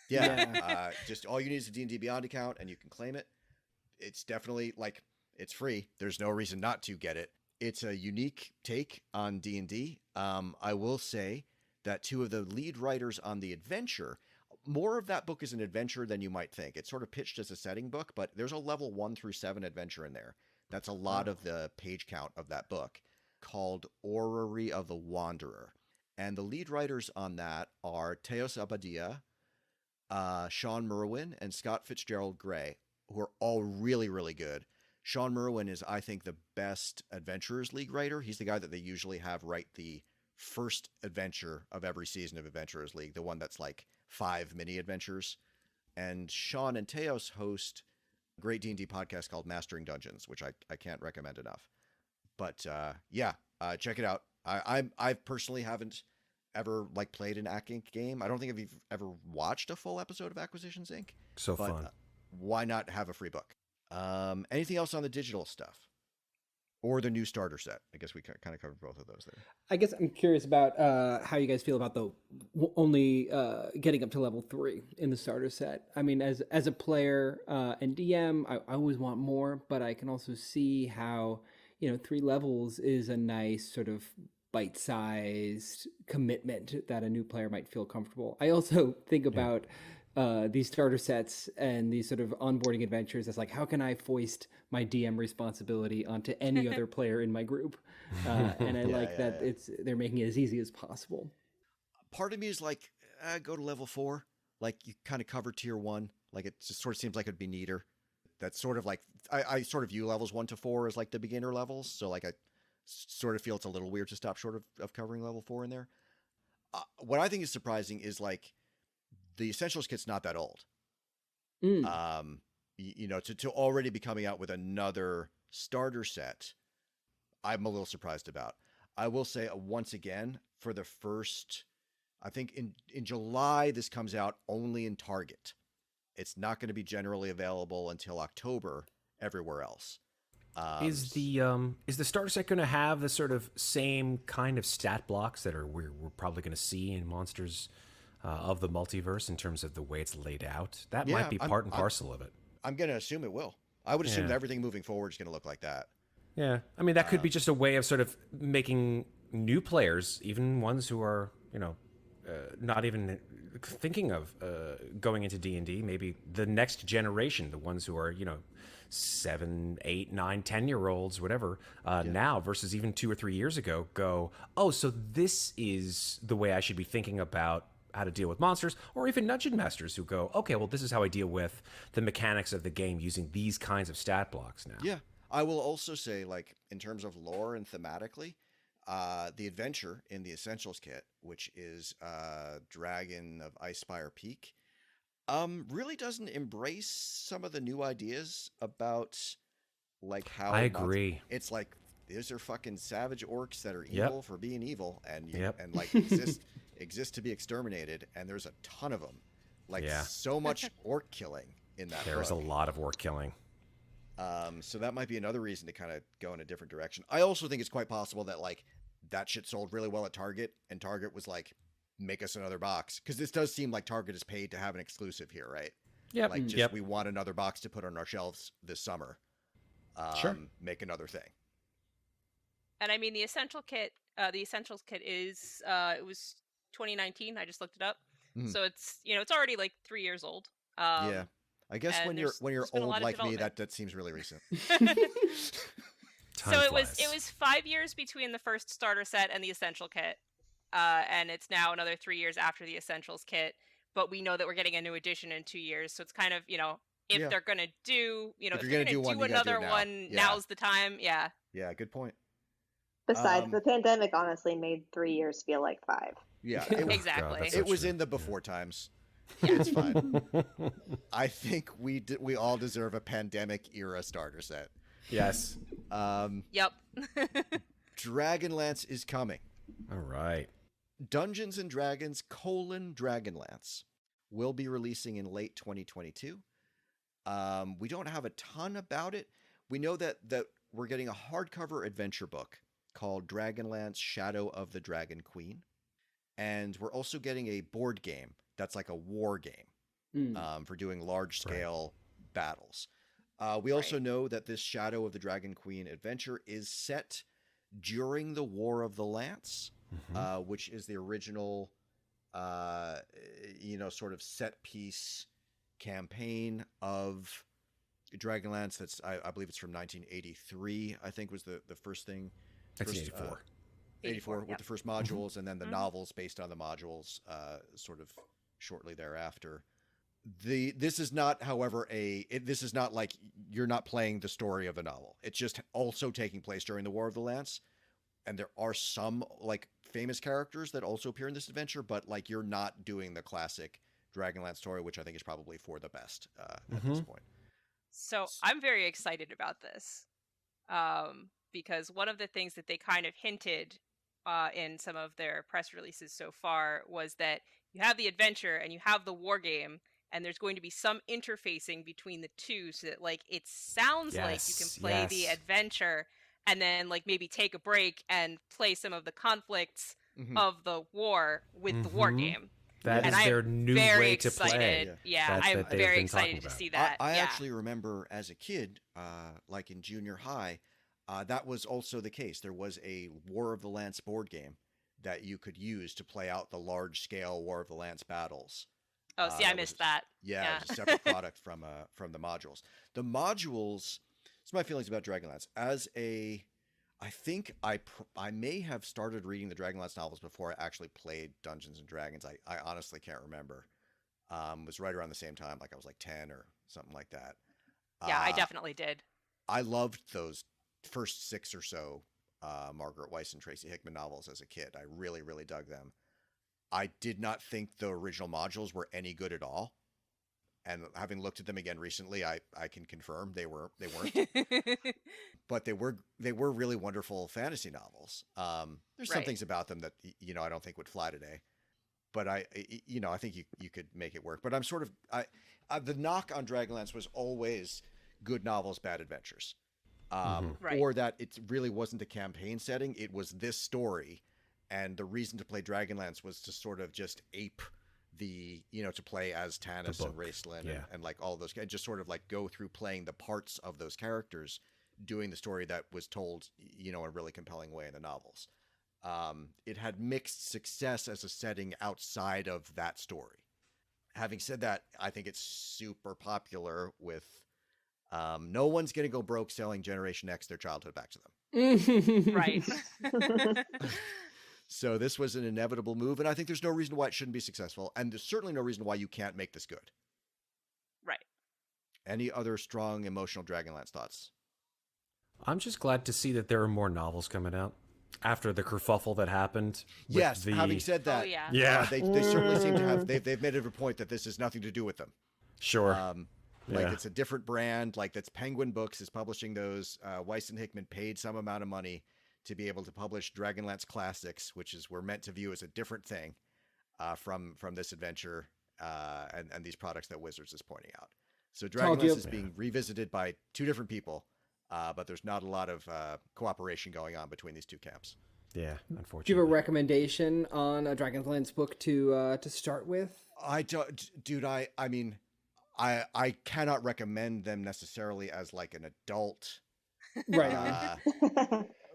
Yeah. Just all you need is a D&D Beyond account and you can claim it. It's definitely it's free. There's no reason not to get it. It's a unique take on D&D. I will say that two of the lead writers on the adventure, more of that book is an adventure than you might think. It's sort of pitched as a setting book, but there's a level 1 through 7 adventure in there. That's a lot of the page count of that book, called Orrery of the Wanderer. And the lead writers on that are Teos Abadia, Sean Merwin, and Scott Fitzgerald Gray, who are all really, really good. Sean Merwin is, I think, the best Adventurers League writer. He's the guy that they usually have write the first adventure of every season of Adventurers League, the one that's 5 mini adventures. And Sean and Teos host a great D&D podcast called Mastering Dungeons, which I can't recommend enough. But check it out. I personally haven't ever played an Ac Inc. game. I don't think I've ever watched a full episode of Acquisitions Inc. So fun. Why not have a free book? Anything else on the digital stuff? Or the new starter set? I guess we kind of covered both of those there. I guess I'm curious about how you guys feel about the only getting up to level 3 in the starter set. I mean, as a player and DM, I always want more, but I can also see how 3 levels is a nice sort of bite-sized commitment that a new player might feel comfortable. I also think about these starter sets and these sort of onboarding adventures as how can I foist my DM responsibility onto any other player in my group? And I that they're making it as easy as possible. Part of me is go to level 4. You kind of cover tier 1. It just sort of seems like it'd be neater. That's sort of I sort of view levels 1 to 4 as the beginner levels. So I sort of feel it's a little weird to stop short of covering level 4 in there. What I think is surprising is the Essentials kit's not that old. To already be coming out with another starter set, I'm a little surprised about. I will say once again, for the first, I think in July, this comes out only in Target. It's not going to be generally available until October everywhere else. Is the starter set going to have the sort of same kind of stat blocks that we're probably going to see in Monsters of the Multiverse in terms of the way it's laid out? That might be part and parcel of it. I'm going to assume it will. I would assume that everything moving forward is going to look like that. Yeah. I mean, that could be just a way of sort of making new players, even ones who are, not even thinking of going into D&D, maybe the next generation, the ones who are, 7, 8, 9, 10-year-olds, whatever, now versus even 2 or 3 years ago, go, oh, so this is the way I should be thinking about how to deal with monsters, or even dungeon masters who go, okay, well, this is how I deal with the mechanics of the game using these kinds of stat blocks now. Yeah. I will also say, in terms of lore and thematically, the adventure in the Essentials kit, which is Dragon of Icespire Peak, really doesn't embrace some of the new ideas about how I agree. It's these are fucking savage orcs that are evil for being evil and exist to be exterminated, and there's a ton of them. So much orc killing in that There's book. a lot of orc killing. So that might be another reason to kind of go in a different direction. I also think it's quite possible that that shit sold really well at Target, and Target was make us another box, because this does seem like Target is paid to have an exclusive here, right? Yeah. We want another box to put on our shelves this summer. Sure. Make another thing. And I mean, the Essentials kit is it was 2019. I just looked it up, so it's it's already 3 years old. Yeah, I guess when you're old like me, that seems really recent. So it was 5 years between the first starter set and the Essential kit, and it's now another 3 years after the Essentials kit. But we know that we're getting a new edition in 2 years, so it's kind of if Yeah. they're gonna do, If if you're they're gonna do gonna one, do you gotta do it another now. one, Yeah. now's the time. Yeah. Yeah, good point. Besides, the Um, pandemic honestly made 3 years feel like 5. Yeah, Oh, it, Exactly. that's so it was true. in the before times. It's fine. I think we all deserve a pandemic era starter set. Yes. Yep. Dragonlance is coming. All right. Dungeons and Dragons: Dragonlance will be releasing in late 2022. We don't have a ton about it. We know that we're getting a hardcover adventure book called Dragonlance: Shadow of the Dragon Queen, and we're also getting a board game that's like a war game for doing large scale battles. We also know that this Shadow of the Dragon Queen adventure is set during the War of the Lance, which is the original, sort of set piece campaign of Dragonlance. That's I believe it's from 1983. I think was the first thing. 1984. 84 with yep. the first modules, and then the novels based on the modules, sort of shortly thereafter. This is not, however, this is not like you're not playing the story of the novel. It's just also taking place during the War of the Lance, and there are some like famous characters that also appear in this adventure, but like you're not doing the classic Dragonlance story, which I think is probably for the best at this point. So I'm very excited about this, because one of the things that they kind of hinted in some of their press releases so far was that you have the adventure and you have the war game, and there's going to be some interfacing between the two, so that like it sounds like you can play the adventure and then like maybe take a break and play some of the conflicts of the war with the war game. That is their new way to play. Yeah, I'm very excited to see that. I actually remember as a kid, like in junior high, that was also the case. There was a War of the Lance board game that you could use to play out the large-scale War of the Lance battles. Oh, see, I missed that. Yeah, it was a separate product from the modules. The modules. It's my feelings about Dragonlance. I think I may have started reading the Dragonlance novels before I actually played Dungeons and Dragons. I honestly can't remember. It was right around the same time, like I was like 10 or something like that. Yeah, I definitely did. I loved those first 6 or so Margaret Weiss and Tracy Hickman novels as a kid. I really, really dug them. I did not think the original modules were any good at all. And having looked at them again recently, I can confirm they weren't. But they were really wonderful fantasy novels. There's some things about them that I don't think would fly today. But I think you could make it work. But I'm sort of the knock on Dragonlance was always good novels, bad adventures. Or that it really wasn't a campaign setting. It was this story. And the reason to play Dragonlance was to sort of just ape the, to play as Tanis and Raistlin and like all those guys, just sort of like go through playing the parts of those characters, doing the story that was told, in a really compelling way in the novels. It had mixed success as a setting outside of that story. Having said that, I think it's super popular with, no one's going to go broke selling Generation X their childhood back to them. Right. So this was an inevitable move, and I think there's no reason why it shouldn't be successful, and there's certainly no reason why you can't make this good. Right. Any other strong emotional Dragonlance thoughts? I'm just glad to see that there are more novels coming out after the kerfuffle that happened. Yes, having said that, they certainly seem to have, they've made it a point that this has nothing to do with them. Sure. It's a different brand, like that's Penguin Books is publishing those. Weiss and Hickman paid some amount of money to be able to publish Dragonlance Classics, which is we're meant to view as a different thing from this adventure and these products that Wizards is pointing out. So Dragonlance is being revisited by two different people, but there's not a lot of cooperation going on between these two camps. Yeah, unfortunately. Do you have a recommendation on a Dragonlance book to start with? I don't, dude. I mean, I cannot recommend them necessarily as like an adult. Right.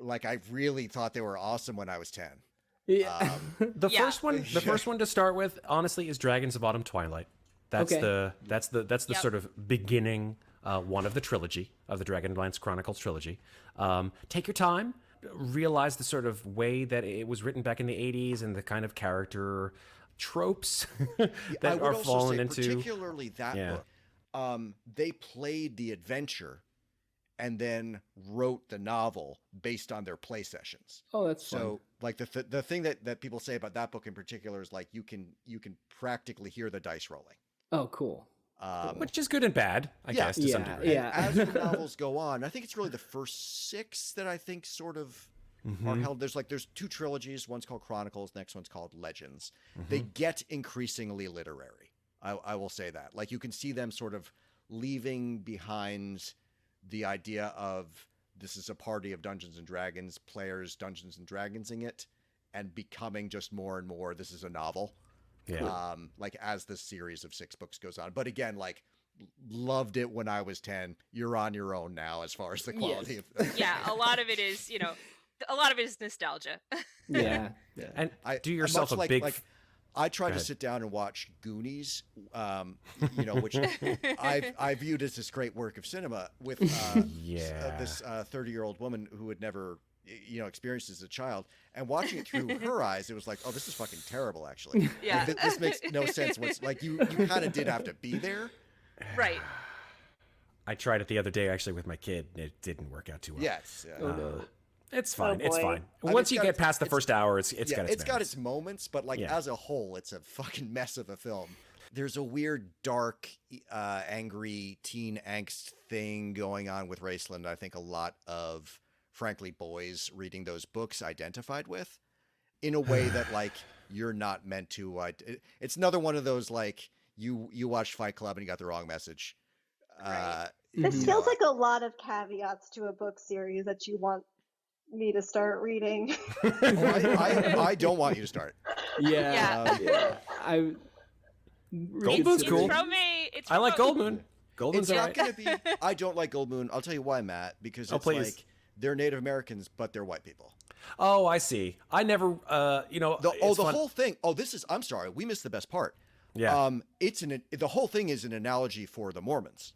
Like I really thought they were awesome when I was 10. Yeah. The first one to start with, honestly, is Dragons of Autumn Twilight. That's the sort of beginning one of the trilogy of the Dragonlance Chronicles trilogy. Take your time, realize the sort of way that it was written back in the 80s and the kind of character tropes that are fallen into. Particularly that book. they played the adventure and then wrote the novel based on their play sessions. Oh, that's so fun. like the thing that people say about that book in particular is like you can practically hear the dice rolling. Oh, cool. Which is good and bad, I guess, to some degree. Yeah. As the novels go on, I think it's really the first 6 that I think sort of are held. There's 2 trilogies. One's called Chronicles. Next one's called Legends. They get increasingly literary. I will say that. Like you can see them sort of leaving behind the idea of this is a party of Dungeons and Dragons players, Dungeons and Dragonsing it, and becoming just more and more. This is a novel. Yeah. Like as the series of 6 books goes on. But again, like loved it when I was 10. You're on your own now as far as the quality of Yeah, a lot of it is, a lot of it is nostalgia. Yeah. And do I yourself a much big... I tried Go to ahead. sit down and watch Goonies, which I viewed as this great work of cinema with this 30-year-old woman who had never experienced as a child, and watching it through her eyes, it was like, oh, this is fucking terrible, actually. Yeah. Like, this makes no sense. What's like you kind of did have to be there. Right. I tried it the other day, actually, with my kid, and it didn't work out too well. Yes. Yeah. Oh, no. It's fine. Oh, It's boy. fine. I mean, Once it's you got get its- past the first hour, it's It's got got its its moments, but like Yeah. as a whole, it's a fucking mess of a film. There's a weird, dark, angry teen angst thing going on with Raceland. I think a lot of, frankly, boys reading those books identified with, in a way that like you're not meant to. It's another one of those like you watched Fight Club and you got the wrong message. Right. This Mhm. feels like a lot of caveats to a book series that you want me to start reading. I don't want you to start. Yeah. Yeah. I Goldmoon's It's cool. It's I like from a- Goldmoon. Goldmoon's It's all not right. going to be. I don't like Gold Moon. I'll tell you why, Matt. Because Oh, it's please. like they're Native Americans, but they're white people. Oh, I see. I never, The it's fun- whole thing. Oh, this is. I'm sorry, we missed the best part. Yeah. The whole thing is an analogy for the Mormons.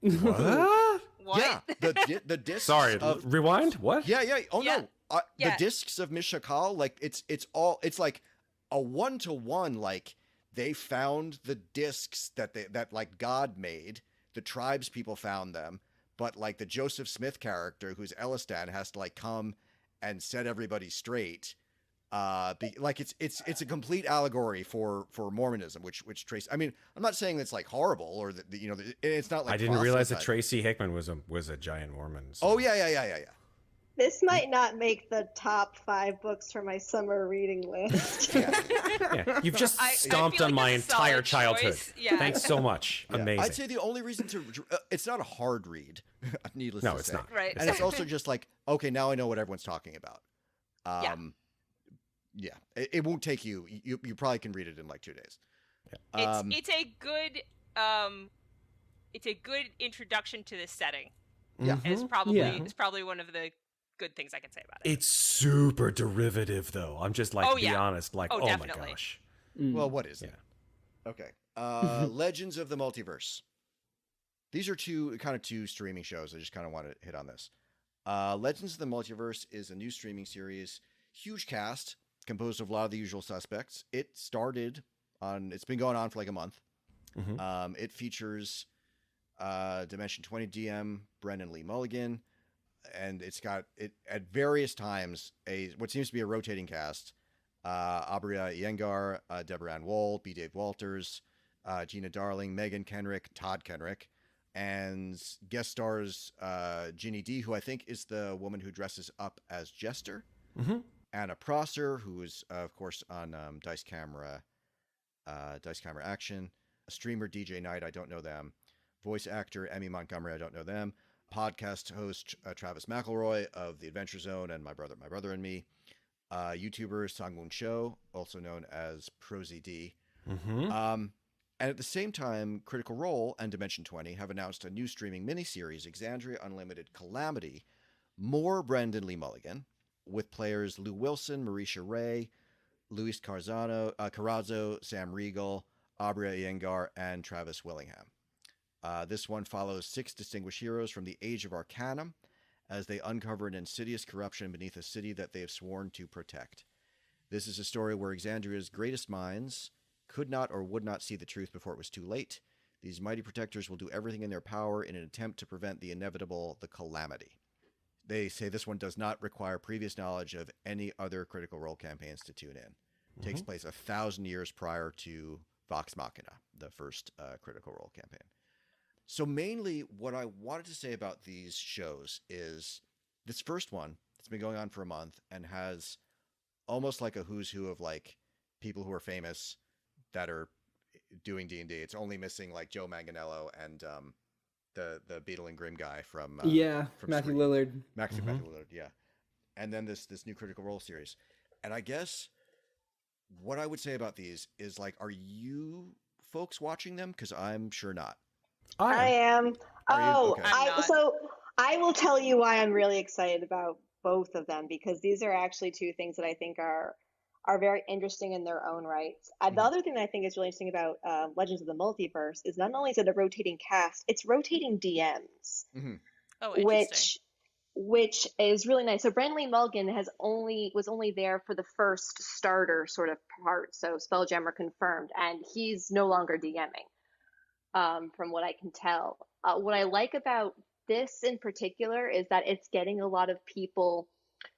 What? What? Yeah, the discs. Sorry, of, rewind? What? yeah. Oh Yeah. no, the Yeah. discs of Mishakal. Like it's like a 1-to-1. Like they found the discs that like God made. The tribes people found them, but like the Joseph Smith character, who's Elistan, has to like come and set everybody straight. Like it's a complete allegory for Mormonism, which Tracy. I mean, I'm not saying it's like horrible or that it's not like I didn't realize that proselytizing. Tracy Hickman was a giant Mormon. So. Oh yeah. This might not make the top 5 books for my summer reading list. Yeah, you've just I stomped feel on like my that's a entire solid childhood. choice. Yeah. Thanks so much. Yeah. Amazing. I'd say the only reason to it's not a hard read, needless No, to it's say. not. Right. And it's also just like, okay, now I know what everyone's talking about. Yeah. It won't take you. You probably can read it in like 2 days. It's a good introduction to this setting. Yeah. And it's Yeah. probably one of the good things I can say about it. It's super derivative, though. I'm just like, Oh, be yeah. honest. Like, Oh, oh definitely. my gosh. Well, what is it? Yeah. Okay. Legends of the Multiverse. These are two streaming shows. I just kind of want to hit on this. Legends of the Multiverse is a new streaming series. Huge cast, composed of a lot of the usual suspects. It's been going on for like a month. Mhm. It features Dimension 20 DM Brennan Lee Mulligan, and it's got at various times what seems to be a rotating cast. Abria Iyengar, Deborah Ann Woll, B. Dave Walters, Gina Darling, Megan Kenrick, Todd Kenrick, and guest stars Ginny D, who I think is the woman who dresses up as Jester, Anna Prosser, who is of course on Dice Camera Action, a streamer DJ Knight, I don't know them, voice actor Emmy Montgomery, I don't know them, podcast host Travis McElroy of The Adventure Zone and My Brother and Me, YouTuber Sangwon Cho, also known as ProZD. And at the same time, Critical Role and Dimension 20 have announced a new streaming miniseries, Exandria Unlimited Calamity, more Brendan Lee Mulligan, with players Lou Wilson, Marisha Ray, Luis Carrazzo, Sam Riegel, Abria Iyengar, and Travis Willingham. This one follows 6 distinguished heroes from the Age of Arcanum as they uncover an insidious corruption beneath a city that they have sworn to protect. This is a story where Exandria's greatest minds could not or would not see the truth before it was too late. These mighty protectors will do everything in their power in an attempt to prevent the inevitable, the calamity. They say this one does not require previous knowledge of any other Critical Role campaigns to tune in. Takes place 1,000 years prior to Vox Machina, the first Critical Role campaign. So mainly what I wanted to say about these shows is this first one, it's been going on for a month and has almost like a who's who of like people who are famous that are doing D&D. It's only missing like Joe Manganiello and the Beetle and Grimm guy from Matthew Scream. Lillard. Matthew Lillard, yeah. And then this new Critical Role series. And I guess what I would say about these is like, are you folks watching them? Because I'm sure not. I am. Are you? Oh, Okay. so I will tell you why I'm really excited about both of them, because these are actually two things that I think are very interesting in their own rights. The other thing that I think is really interesting about Legends of the Multiverse is not only is it a rotating cast, it's rotating DMs. Oh, interesting. Which is really nice. So Brandley Mulligan was only there for the first starter sort of part. So Spelljammer confirmed, and he's no longer DMing. From what I can tell. What I like about this in particular is that it's getting a lot of people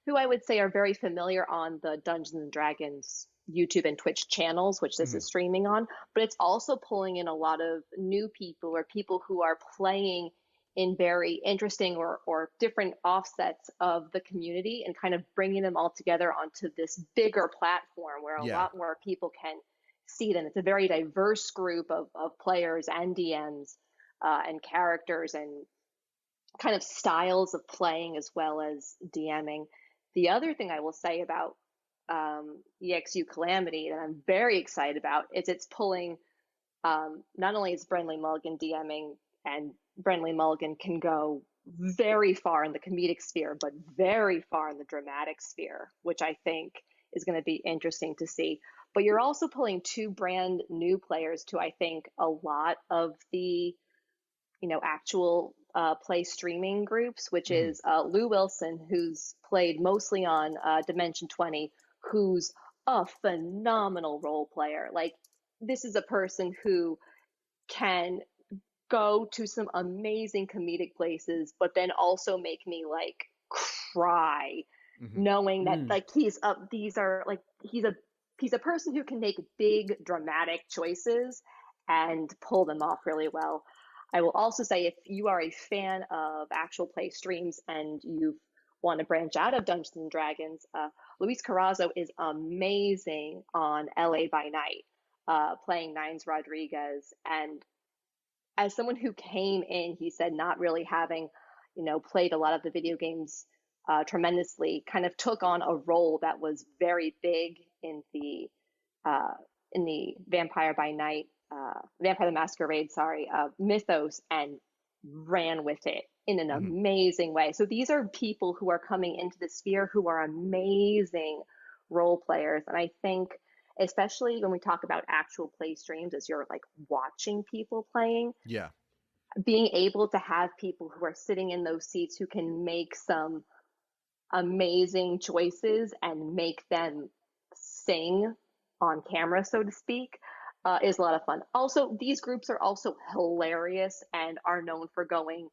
who I would say are very familiar on the Dungeons and Dragons YouTube and Twitch channels, which this is streaming on, but it's also pulling in a lot of new people or people who are playing in very interesting or different offsets of the community and kind of bringing them all together onto this bigger platform where a lot more people can see them. It's a very diverse group of players and DMs and characters and kind of styles of playing as well as DMing. The other thing I will say about EXU Calamity that I'm very excited about is it's pulling, not only is Brandley Mulligan DMing, and Brandley Mulligan can go very far in the comedic sphere, but very far in the dramatic sphere, which I think is going to be interesting to see. But you're also pulling two brand new players to, I think, a lot of the, actual play streaming groups, which is Lou Wilson, who's played mostly on Dimension 20, who's a phenomenal role player. Like, this is a person who can go to some amazing comedic places, but then also make me like cry, knowing that like he's a person who can make big dramatic choices and pull them off really well. I will also say, if you are a fan of actual play streams and you want to branch out of Dungeons and Dragons, Luis Carrazzo is amazing on LA by Night, playing Nines Rodriguez. And as someone who came in, he said, not really having, played a lot of the video games tremendously, kind of took on a role that was very big in the Vampire the Masquerade, mythos, and ran with it in an amazing way. So these are people who are coming into the sphere who are amazing role players. And I think, especially when we talk about actual play streams, as you're like watching people playing, being able to have people who are sitting in those seats who can make some amazing choices and make them sing on camera, so to speak, is a lot of fun. Also, these groups are also hilarious and are known for going,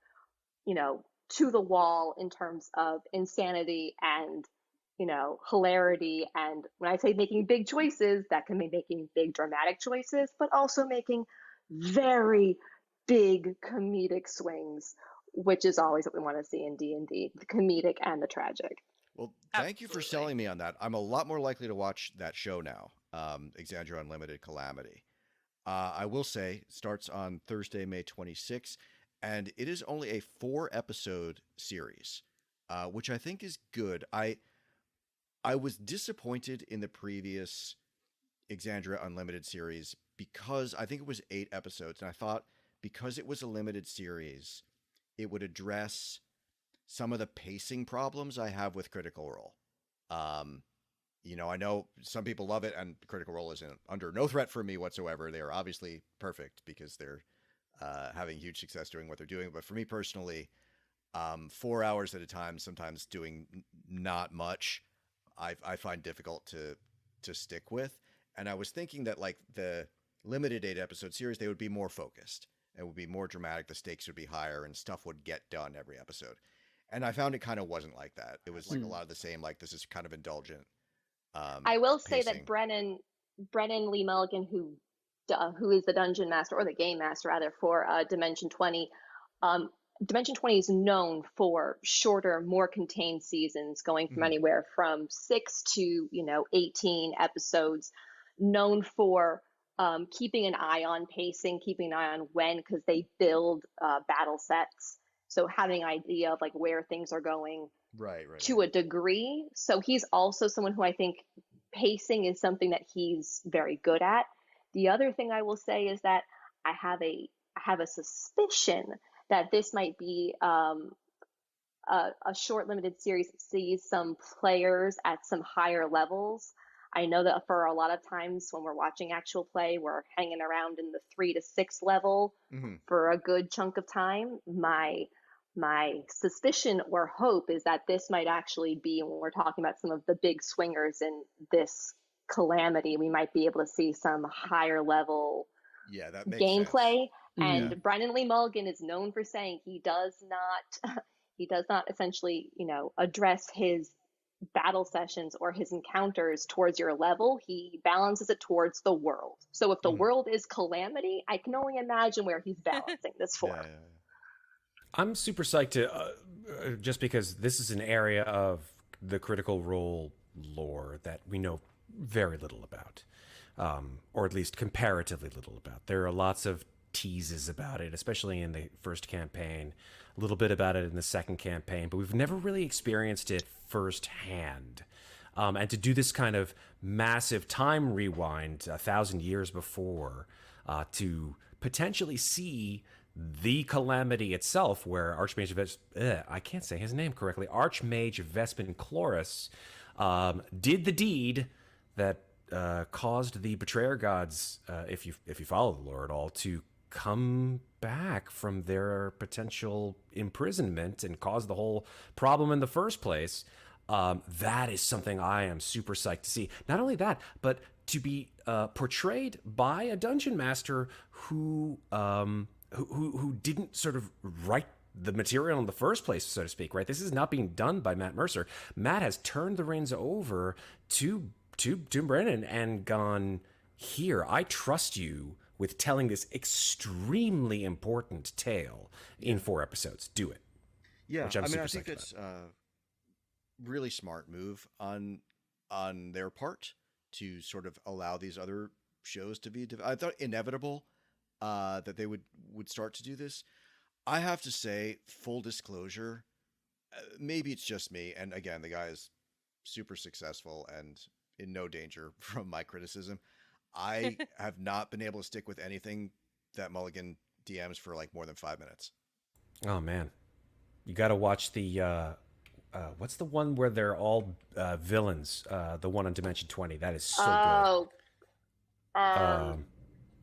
to the wall in terms of insanity and, hilarity. And when I say making big choices, that can be making big dramatic choices, but also making very big comedic swings, which is always what we want to see in D&D, the comedic and the tragic. Well, thank you for selling me on that. I'm a lot more likely to watch that show now, Exandria Unlimited Calamity. I will say, it starts on Thursday, May 26th, and it is only a 4-episode series, which I think is good. I was disappointed in the previous Exandria Unlimited series because I think it was 8 episodes, and I thought because it was a limited series, it would address some of the pacing problems I have with Critical Role. I know some people love it, and Critical Role is under no threat for me whatsoever. They are obviously perfect because they're having huge success doing what they're doing. But for me personally, 4 hours at a time, sometimes doing not much, I find difficult to stick with. And I was thinking that like the limited 8-episode series, they would be more focused. It would be more dramatic. The stakes would be higher, and stuff would get done every episode. And I found it kind of wasn't like that. It was like a lot of the same. Like this is kind of indulgent. I will say pacing. that Brennan Lee Mulligan, who is the dungeon master or the game master rather for Dimension 20. Dimension 20 is known for shorter, more contained seasons, going from anywhere from 6 to 18 episodes. Known for keeping an eye on pacing, keeping an eye on when, because they build battle sets, so having an idea of like where things are going, right, to a degree. So he's also someone who I think pacing is something that he's very good at. The other thing I will say is that I have a suspicion that this might be a short limited series that sees some players at some higher levels. I know that for a lot of times when we're watching actual play, we're hanging around in the 3 to 6 level for a good chunk of time. My suspicion or hope is that this might actually be, when we're talking about some of the big swingers in this calamity, we might be able to see some higher level that makes gameplay. sense. And Brennan Lee Mulligan is known for saying he does not essentially, address his battle sessions or his encounters towards your level. He balances it towards the world. So if the world is calamity, I can only imagine where he's balancing this for. I'm super psyched to, just because this is an area of the Critical Role lore that we know very little about, or at least comparatively little about. There are lots of teases about it, especially in the first campaign, a little bit about it in the second campaign, but we've never really experienced it firsthand. And to do this kind of massive time rewind 1,000 years before, to potentially see the calamity itself, where Archmage I can't say his name correctly, Archmage Vespin Chloris did the deed that caused the Betrayer gods, if you follow the lore at all, to come back from their potential imprisonment and cause the whole problem in the first place. That is something I am super psyched to see. Not only that, but to be portrayed by a dungeon master who didn't sort of write the material in the first place, so to speak, right? This is not being done by Matt Mercer. Matt has turned the reins over to Brennan and gone, here, I trust you with telling this extremely important tale in 4 episodes. Do it. Yeah, which I'm super I think psyched it's a really smart move on their part to sort of allow these other shows to be. I thought inevitable that they would start to do this. I have to say, full disclosure, maybe it's just me, and again, the guy is super successful and in no danger from my criticism. I have not been able to stick with anything that Mulligan DMs for like more than 5 minutes. Oh man, you got to watch the what's the one where they're all villains? The one on Dimension 20. That is so good.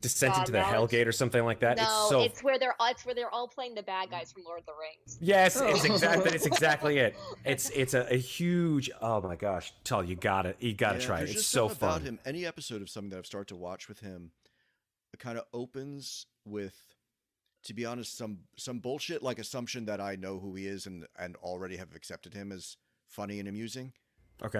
Descent into the Hellgate or something like that. No, it's where they're all playing the bad guys from Lord of the Rings. Yes, it's exactly it. It's a huge, oh my gosh, Tal, you gotta try it. It's so fun. About him, any episode of something that I've started to watch with him, it kind of opens with, to be honest, some bullshit like assumption that I know who he is and already have accepted him as funny and amusing. Okay.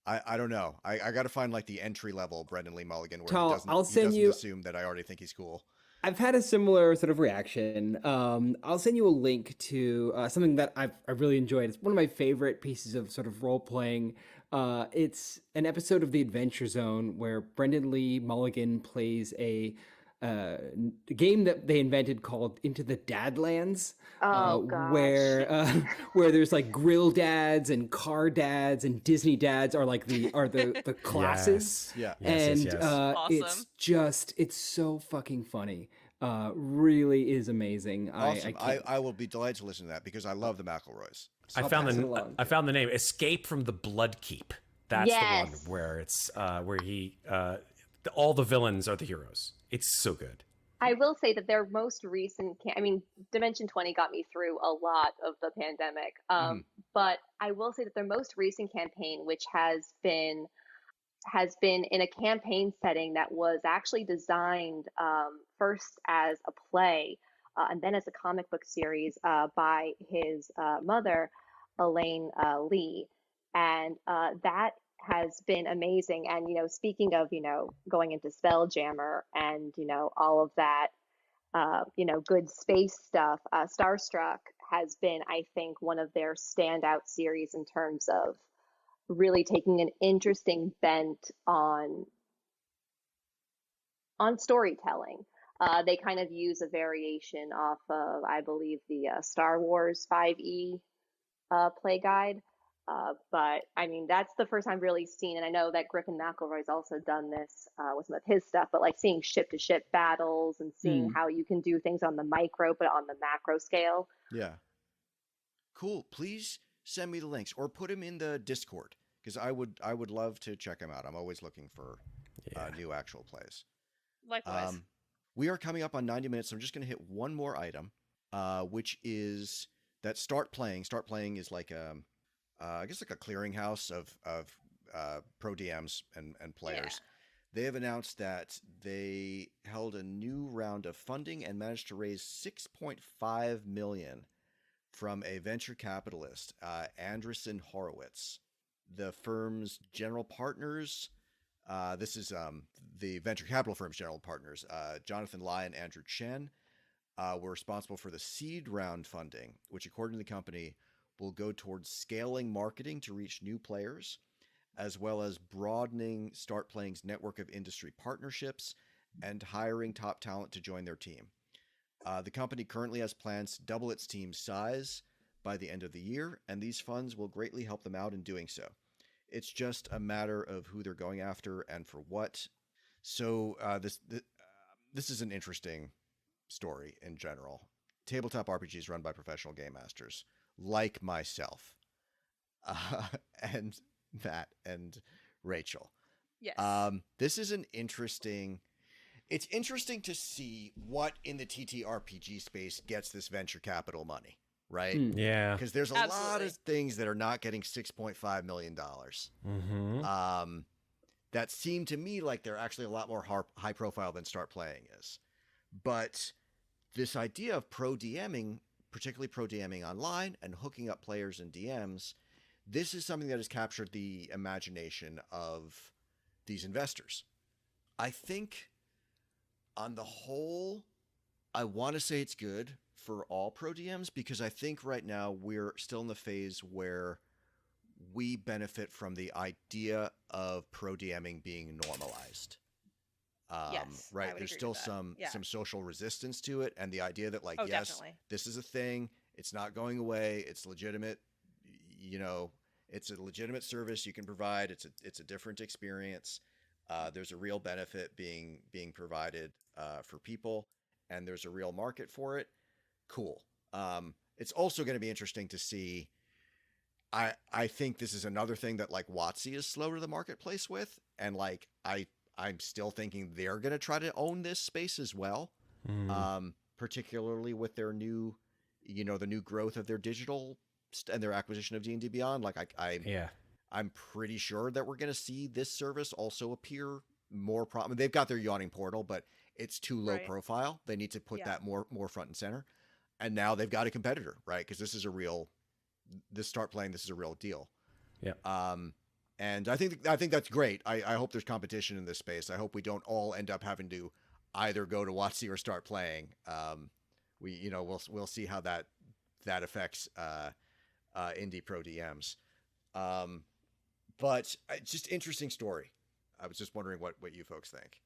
I don't know. I got to find like the entry level Brendan Lee Mulligan where Tal, he doesn't assume that I already think he's cool. I've had a similar sort of reaction. I'll send you a link to something that I really enjoyed. It's one of my favorite pieces of sort of role playing. It's an episode of The Adventure Zone where Brendan Lee Mulligan plays a game that they invented called Into the Dadlands, where there's like grill dads and car dads and Disney dads are like the classes. Yes. And Awesome. it's so fucking funny. Really is amazing. Awesome. I will be delighted to listen to that because I love the McElroys. I found the name. Escape from the Bloodkeep. That's the one where it's where he all the villains are the heroes. It's so good. I will say that their most recent, Dimension 20 got me through a lot of the pandemic. But I will say that their most recent campaign, which has been has been in a campaign setting that was actually designed first as a play and then as a comic book series by his mother, Elaine Lee. And that has been amazing. And, speaking of, going into Spelljammer and, all of that, good space stuff, Starstruck has been, I think, one of their standout series in terms of really taking an interesting bent on storytelling. They kind of use a variation off of, I believe, the Star Wars 5e play guide. But I mean, that's the first I've really seen, and I know that Griffin McElroy's also done this with some of his stuff, but like seeing ship-to-ship battles and seeing how you can do things on the micro but on the macro scale. Yeah. Cool. Please send me the links or put them in the Discord, because I would love to check them out. I'm always looking for new actual plays. Likewise. We are coming up on 90 minutes, so I'm just going to hit one more item, which is that Start Playing. Start Playing is like I guess like a clearinghouse of pro DMs and players. Yeah. They have announced that they held a new round of funding and managed to raise $6.5 million from a venture capitalist, Andreessen Horowitz. The firm's general partners, this is the venture capital firm's general partners, Jonathan Lai and Andrew Chen, were responsible for the seed round funding, which according to the company will go towards scaling marketing to reach new players, as well as broadening Start Playing's network of industry partnerships and hiring top talent to join their team. The company currently has plans to double its team's size by the end of the year, and these funds will greatly help them out in doing so. It's just a matter of who they're going after and for what. So this is an interesting story in general. Tabletop RPGs run by professional game masters like myself, and Matt and Rachel. Yes. This is an interesting. It's interesting to see what in the TTRPG space gets this venture capital money, right? Yeah. Because there's a Absolutely. lot of things that are not getting $6.5 million. Mm-hmm. That seem to me like they're actually a lot more high profile than Start Playing is. But this idea of pro DMing, particularly pro DMing online and hooking up players and DMs, this is something that has captured the imagination of these investors. I think on the whole, I want to say it's good for all pro DMs, because I think right now we're still in the phase where we benefit from the idea of pro DMing being normalized. Yes, I right. would There's agree still with that. some social resistance to it, and the idea that like, yes, Definitely. this is a thing. It's not going away. It's legitimate. It's a legitimate service you can provide. It's a different experience. There's a real benefit being provided for people, and there's a real market for it. Cool. It's also going to be interesting to see. I think this is another thing that like WotC is slow to the marketplace with, and like I'm still thinking they're going to try to own this space as well, particularly with their new, the new growth of their digital and their acquisition of DNDBeyond. Like I'm pretty sure that we're going to see this service also appear more prominent. They've got their yawning portal, but it's too low profile. They need to put that more front and center. And now they've got a competitor, right? Because this is a real deal. Yeah. And I think that's great. I hope there's competition in this space. I hope we don't all end up having to either go to WotC or Start Playing. We'll see how that affects indie pro DMs. But it's just interesting story. I was just wondering what you folks think.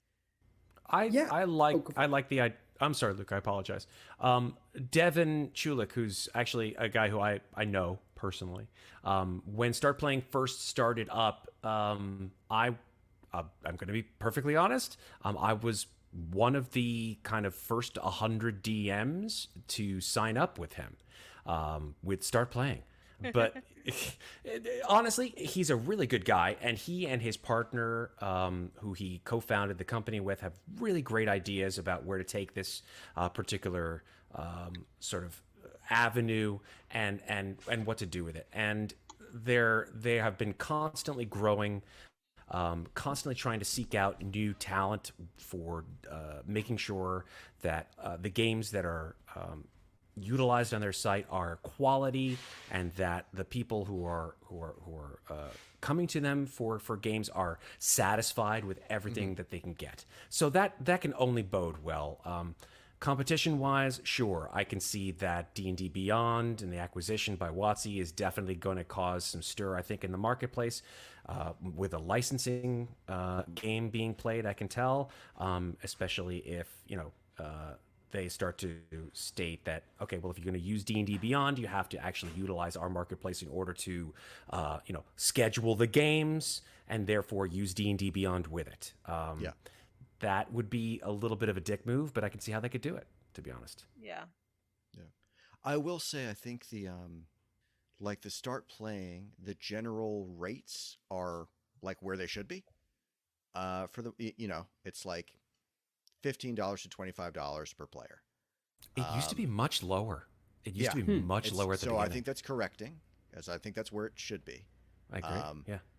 I like the idea. I'm sorry, Luke, I apologize. Devin Chulik, who's actually a guy who I know personally. When Start Playing first started up, I'm going to be perfectly honest. I was one of the kind of first 100 DMs to sign up with him with Start Playing. But honestly, he's a really good guy, and he and his partner, who he co-founded the company with, have really great ideas about where to take this particular sort of avenue and what to do with it. And they have been constantly growing constantly trying to seek out new talent for making sure that the games that are utilized on their site are quality, and that the people who are coming to them for games are satisfied with everything that they can get. So that can only bode well. Competition wise, sure, I can see that D&D Beyond and the acquisition by WotC is definitely going to cause some stir, I think, in the marketplace. With a licensing game being played, I can tell, especially if they start to state that, okay, well, if you're going to use D&D Beyond, you have to actually utilize our marketplace in order to schedule the games, and therefore use D&D Beyond with it. That would be a little bit of a dick move, but I can see how they could do it, to be honest. Yeah. I will say, I think the start playing, the general rates are like where they should be. For the, it's like $15 to $25 per player. It used to be much lower. It used to be much lower at the beginning. So I think that's correcting, as I think that's where it should be. I agree.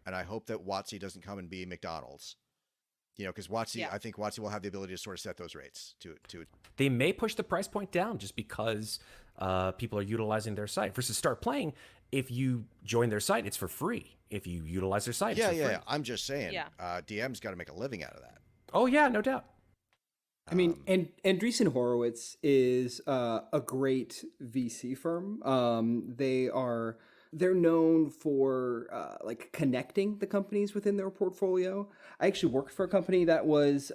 And I hope that WotC doesn't come and be McDonald's. Because WotC, I think WotC will have the ability to sort of set those rates to. They may push the price point down just because people are utilizing their site. Versus Start Playing, if you join their site, it's for free. If you utilize their site, it's for free. Yeah. I'm just saying, DM's got to make a living out of that. Oh yeah, no doubt. I mean, and Andreessen Horowitz is a great VC firm. They're known for connecting the companies within their portfolio. I actually worked for a company that was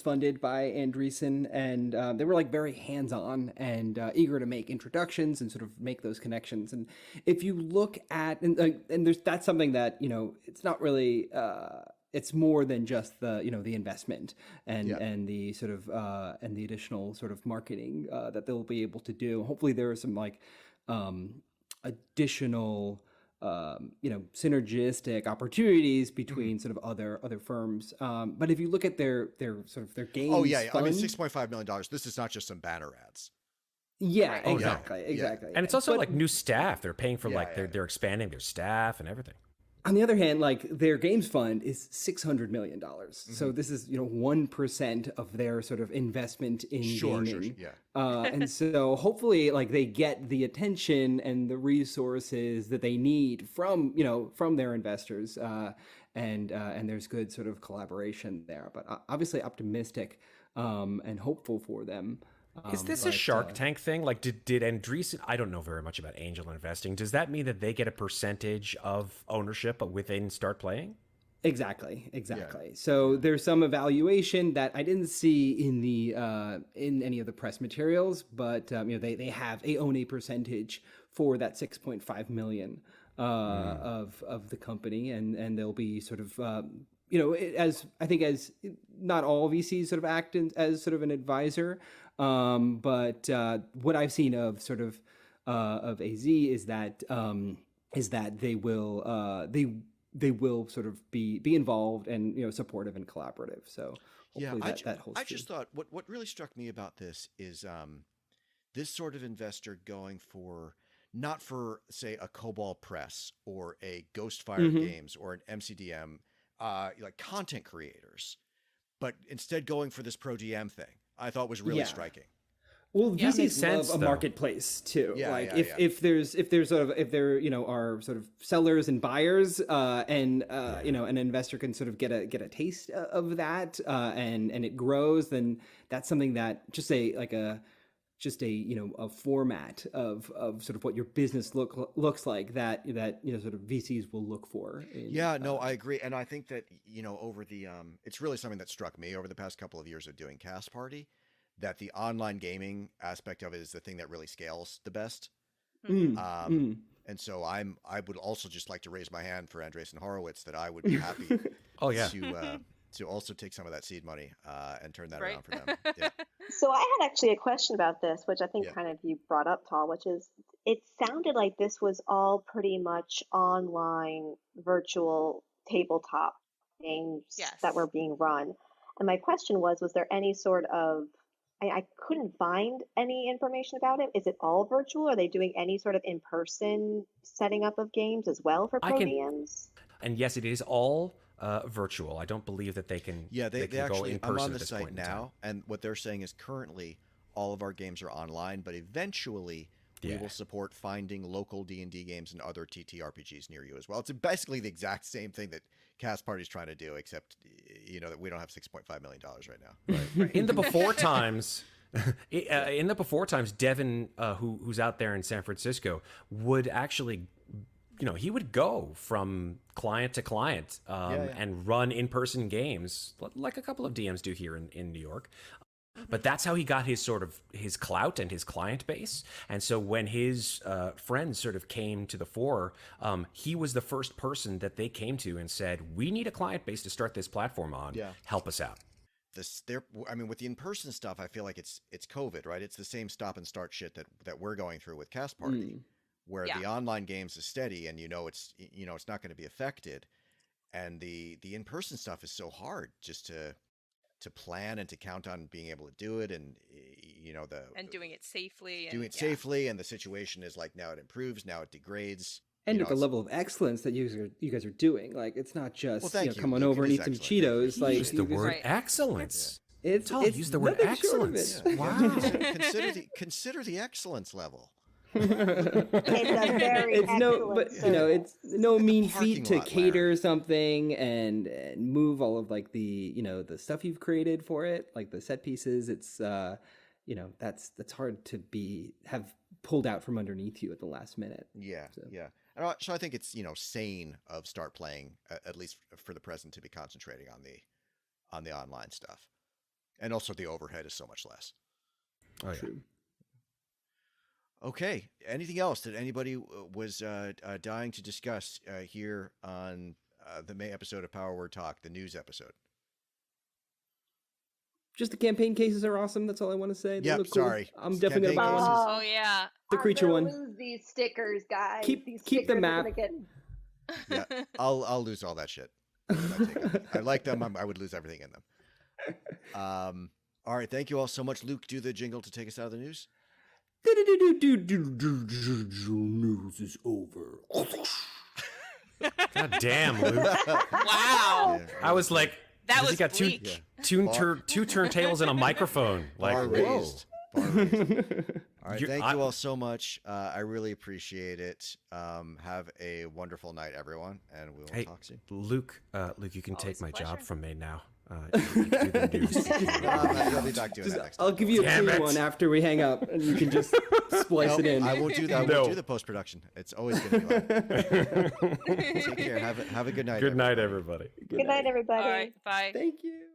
funded by Andreessen, and they were very hands-on and eager to make introductions and sort of make those connections. And if you look at that's something that it's not really. It's more than just the the investment and the sort of and the additional sort of marketing that they'll be able to do. Hopefully there are some additional synergistic opportunities between sort of other firms. But if you look at their games, I mean, $6.5 million. This is not just some banner ads. Yeah, Right. exactly. And it's also new staff. They're paying for they're expanding their staff and everything. On the other hand, their games fund is $600 million. So this is 1% of their sort of investment in gaming. And so hopefully they get the attention and the resources that they need from their investors, and there's good sort of collaboration there. But obviously optimistic and hopeful for them. Is this a Shark Tank thing? Did Andreessen? I don't know very much about angel investing. Does that mean that they get a percentage of ownership within Start Playing? Exactly. So there's some evaluation that I didn't see in the in any of the press materials, but they own a percentage for that 6.5 million of the company, and they'll be sort of as not all VCs sort of act as sort of an advisor. But what I've seen of sort of AZ is that they will sort of be involved and supportive and collaborative. So hopefully that holds I true. just thought what really struck me about this is this sort of investor going for not for say a Cobalt Press or a Ghostfire Games or an MCDM content creators, but instead going for this pro DM thing. I thought was really striking. Well, Yeah, VCs makes sense, love a though. marketplace too. Yeah, if there are sort of sellers and buyers, and an investor can sort of get a taste of that, and it grows, then that's something that just a format of sort of what your business looks like that sort of VCs will look for. I agree, and I think that over the it's really something that struck me over the past couple of years of doing Cast Party, that the online gaming aspect of it is the thing that really scales the best. And so I would also just like to raise my hand for Andreessen Horowitz that I would be happy to also take some of that seed money and turn that around for them. Yeah. So I had actually a question about this, which I think kind of you brought up, Tal, which is it sounded like this was all pretty much online virtual tabletop games that were being run. And my question was there any sort of, I couldn't find any information about it. Is it all virtual? Are they doing any sort of in-person setting up of games as well for pro DMs? And yes, it is all virtual. I don't believe that they can. Yeah, they can actually. go in I'm person on at the this site point in time. now, and what they're saying is currently all of our games are online, but eventually we will support finding local D&D games and other TTRPGs near you as well. It's basically the exact same thing that Cast Party's trying to do, except that we don't have $6.5 million right now. Right. In the before times. In the before times, Devin, who's out there in San Francisco, would actually, he would go from client to client and run in-person games, like a couple of DMs do here in New York. But that's how he got his clout and his client base. And so when his friends sort of came to the fore, he was the first person that they came to and said, "We need a client base to start this platform on. Yeah. Help us out." With the in-person stuff, I feel like it's COVID, right? It's the same stop and start shit that we're going through with Cast Party, where the online games is steady and it's not going to be affected, and the in-person stuff is so hard just to plan and to count on being able to do it, and doing it safely. Safely, and the situation is like now it improves, now it degrades. And at the level of excellence that you guys are doing, like it's not just come on Luke, over and eat some Cheetos. Like use the word excellence. It's use the word excellence. Yeah. Wow. Consider the excellence level. It's no mean feat to cater something and move all of like the the stuff you've created for it, like the set pieces. It's that's hard to have pulled out from underneath you at the last minute. Yeah. So I think it's sane of Start Playing, at least for the present, to be concentrating on the online stuff, and also the overhead is so much less. Oh yeah. True. Okay. Anything else that anybody was dying to discuss here on the May episode of Power Word Talk, the news episode? Just the campaign cases are awesome. That's all I want to say. They look cool. Sorry. I'm definitely gonna buy one. Oh yeah. The creature one. Lose these stickers, guys. Keep the map. Yeah, I'll lose all that shit. I like them. I would lose everything in them. All right. Thank you all so much. Luke, do the jingle to take us out of the news. News is over. God damn, Luke. Wow. Yeah, I was like, that was he got two turntables and a microphone. Like, bar whoa. raised. Bar raised. All right, thank you all so much. I really appreciate it. Have a wonderful night, everyone, and we will talk soon. Luke, you can take my job from me now. I'll be back doing that next time. I'll give you a clean one after we hang up, and you can just splice it in. I won't do that. I won't do the post-production. It's always going to be like. Take care. Have a good night. Good night, everybody. Good night, everybody. All right, bye. Thank you.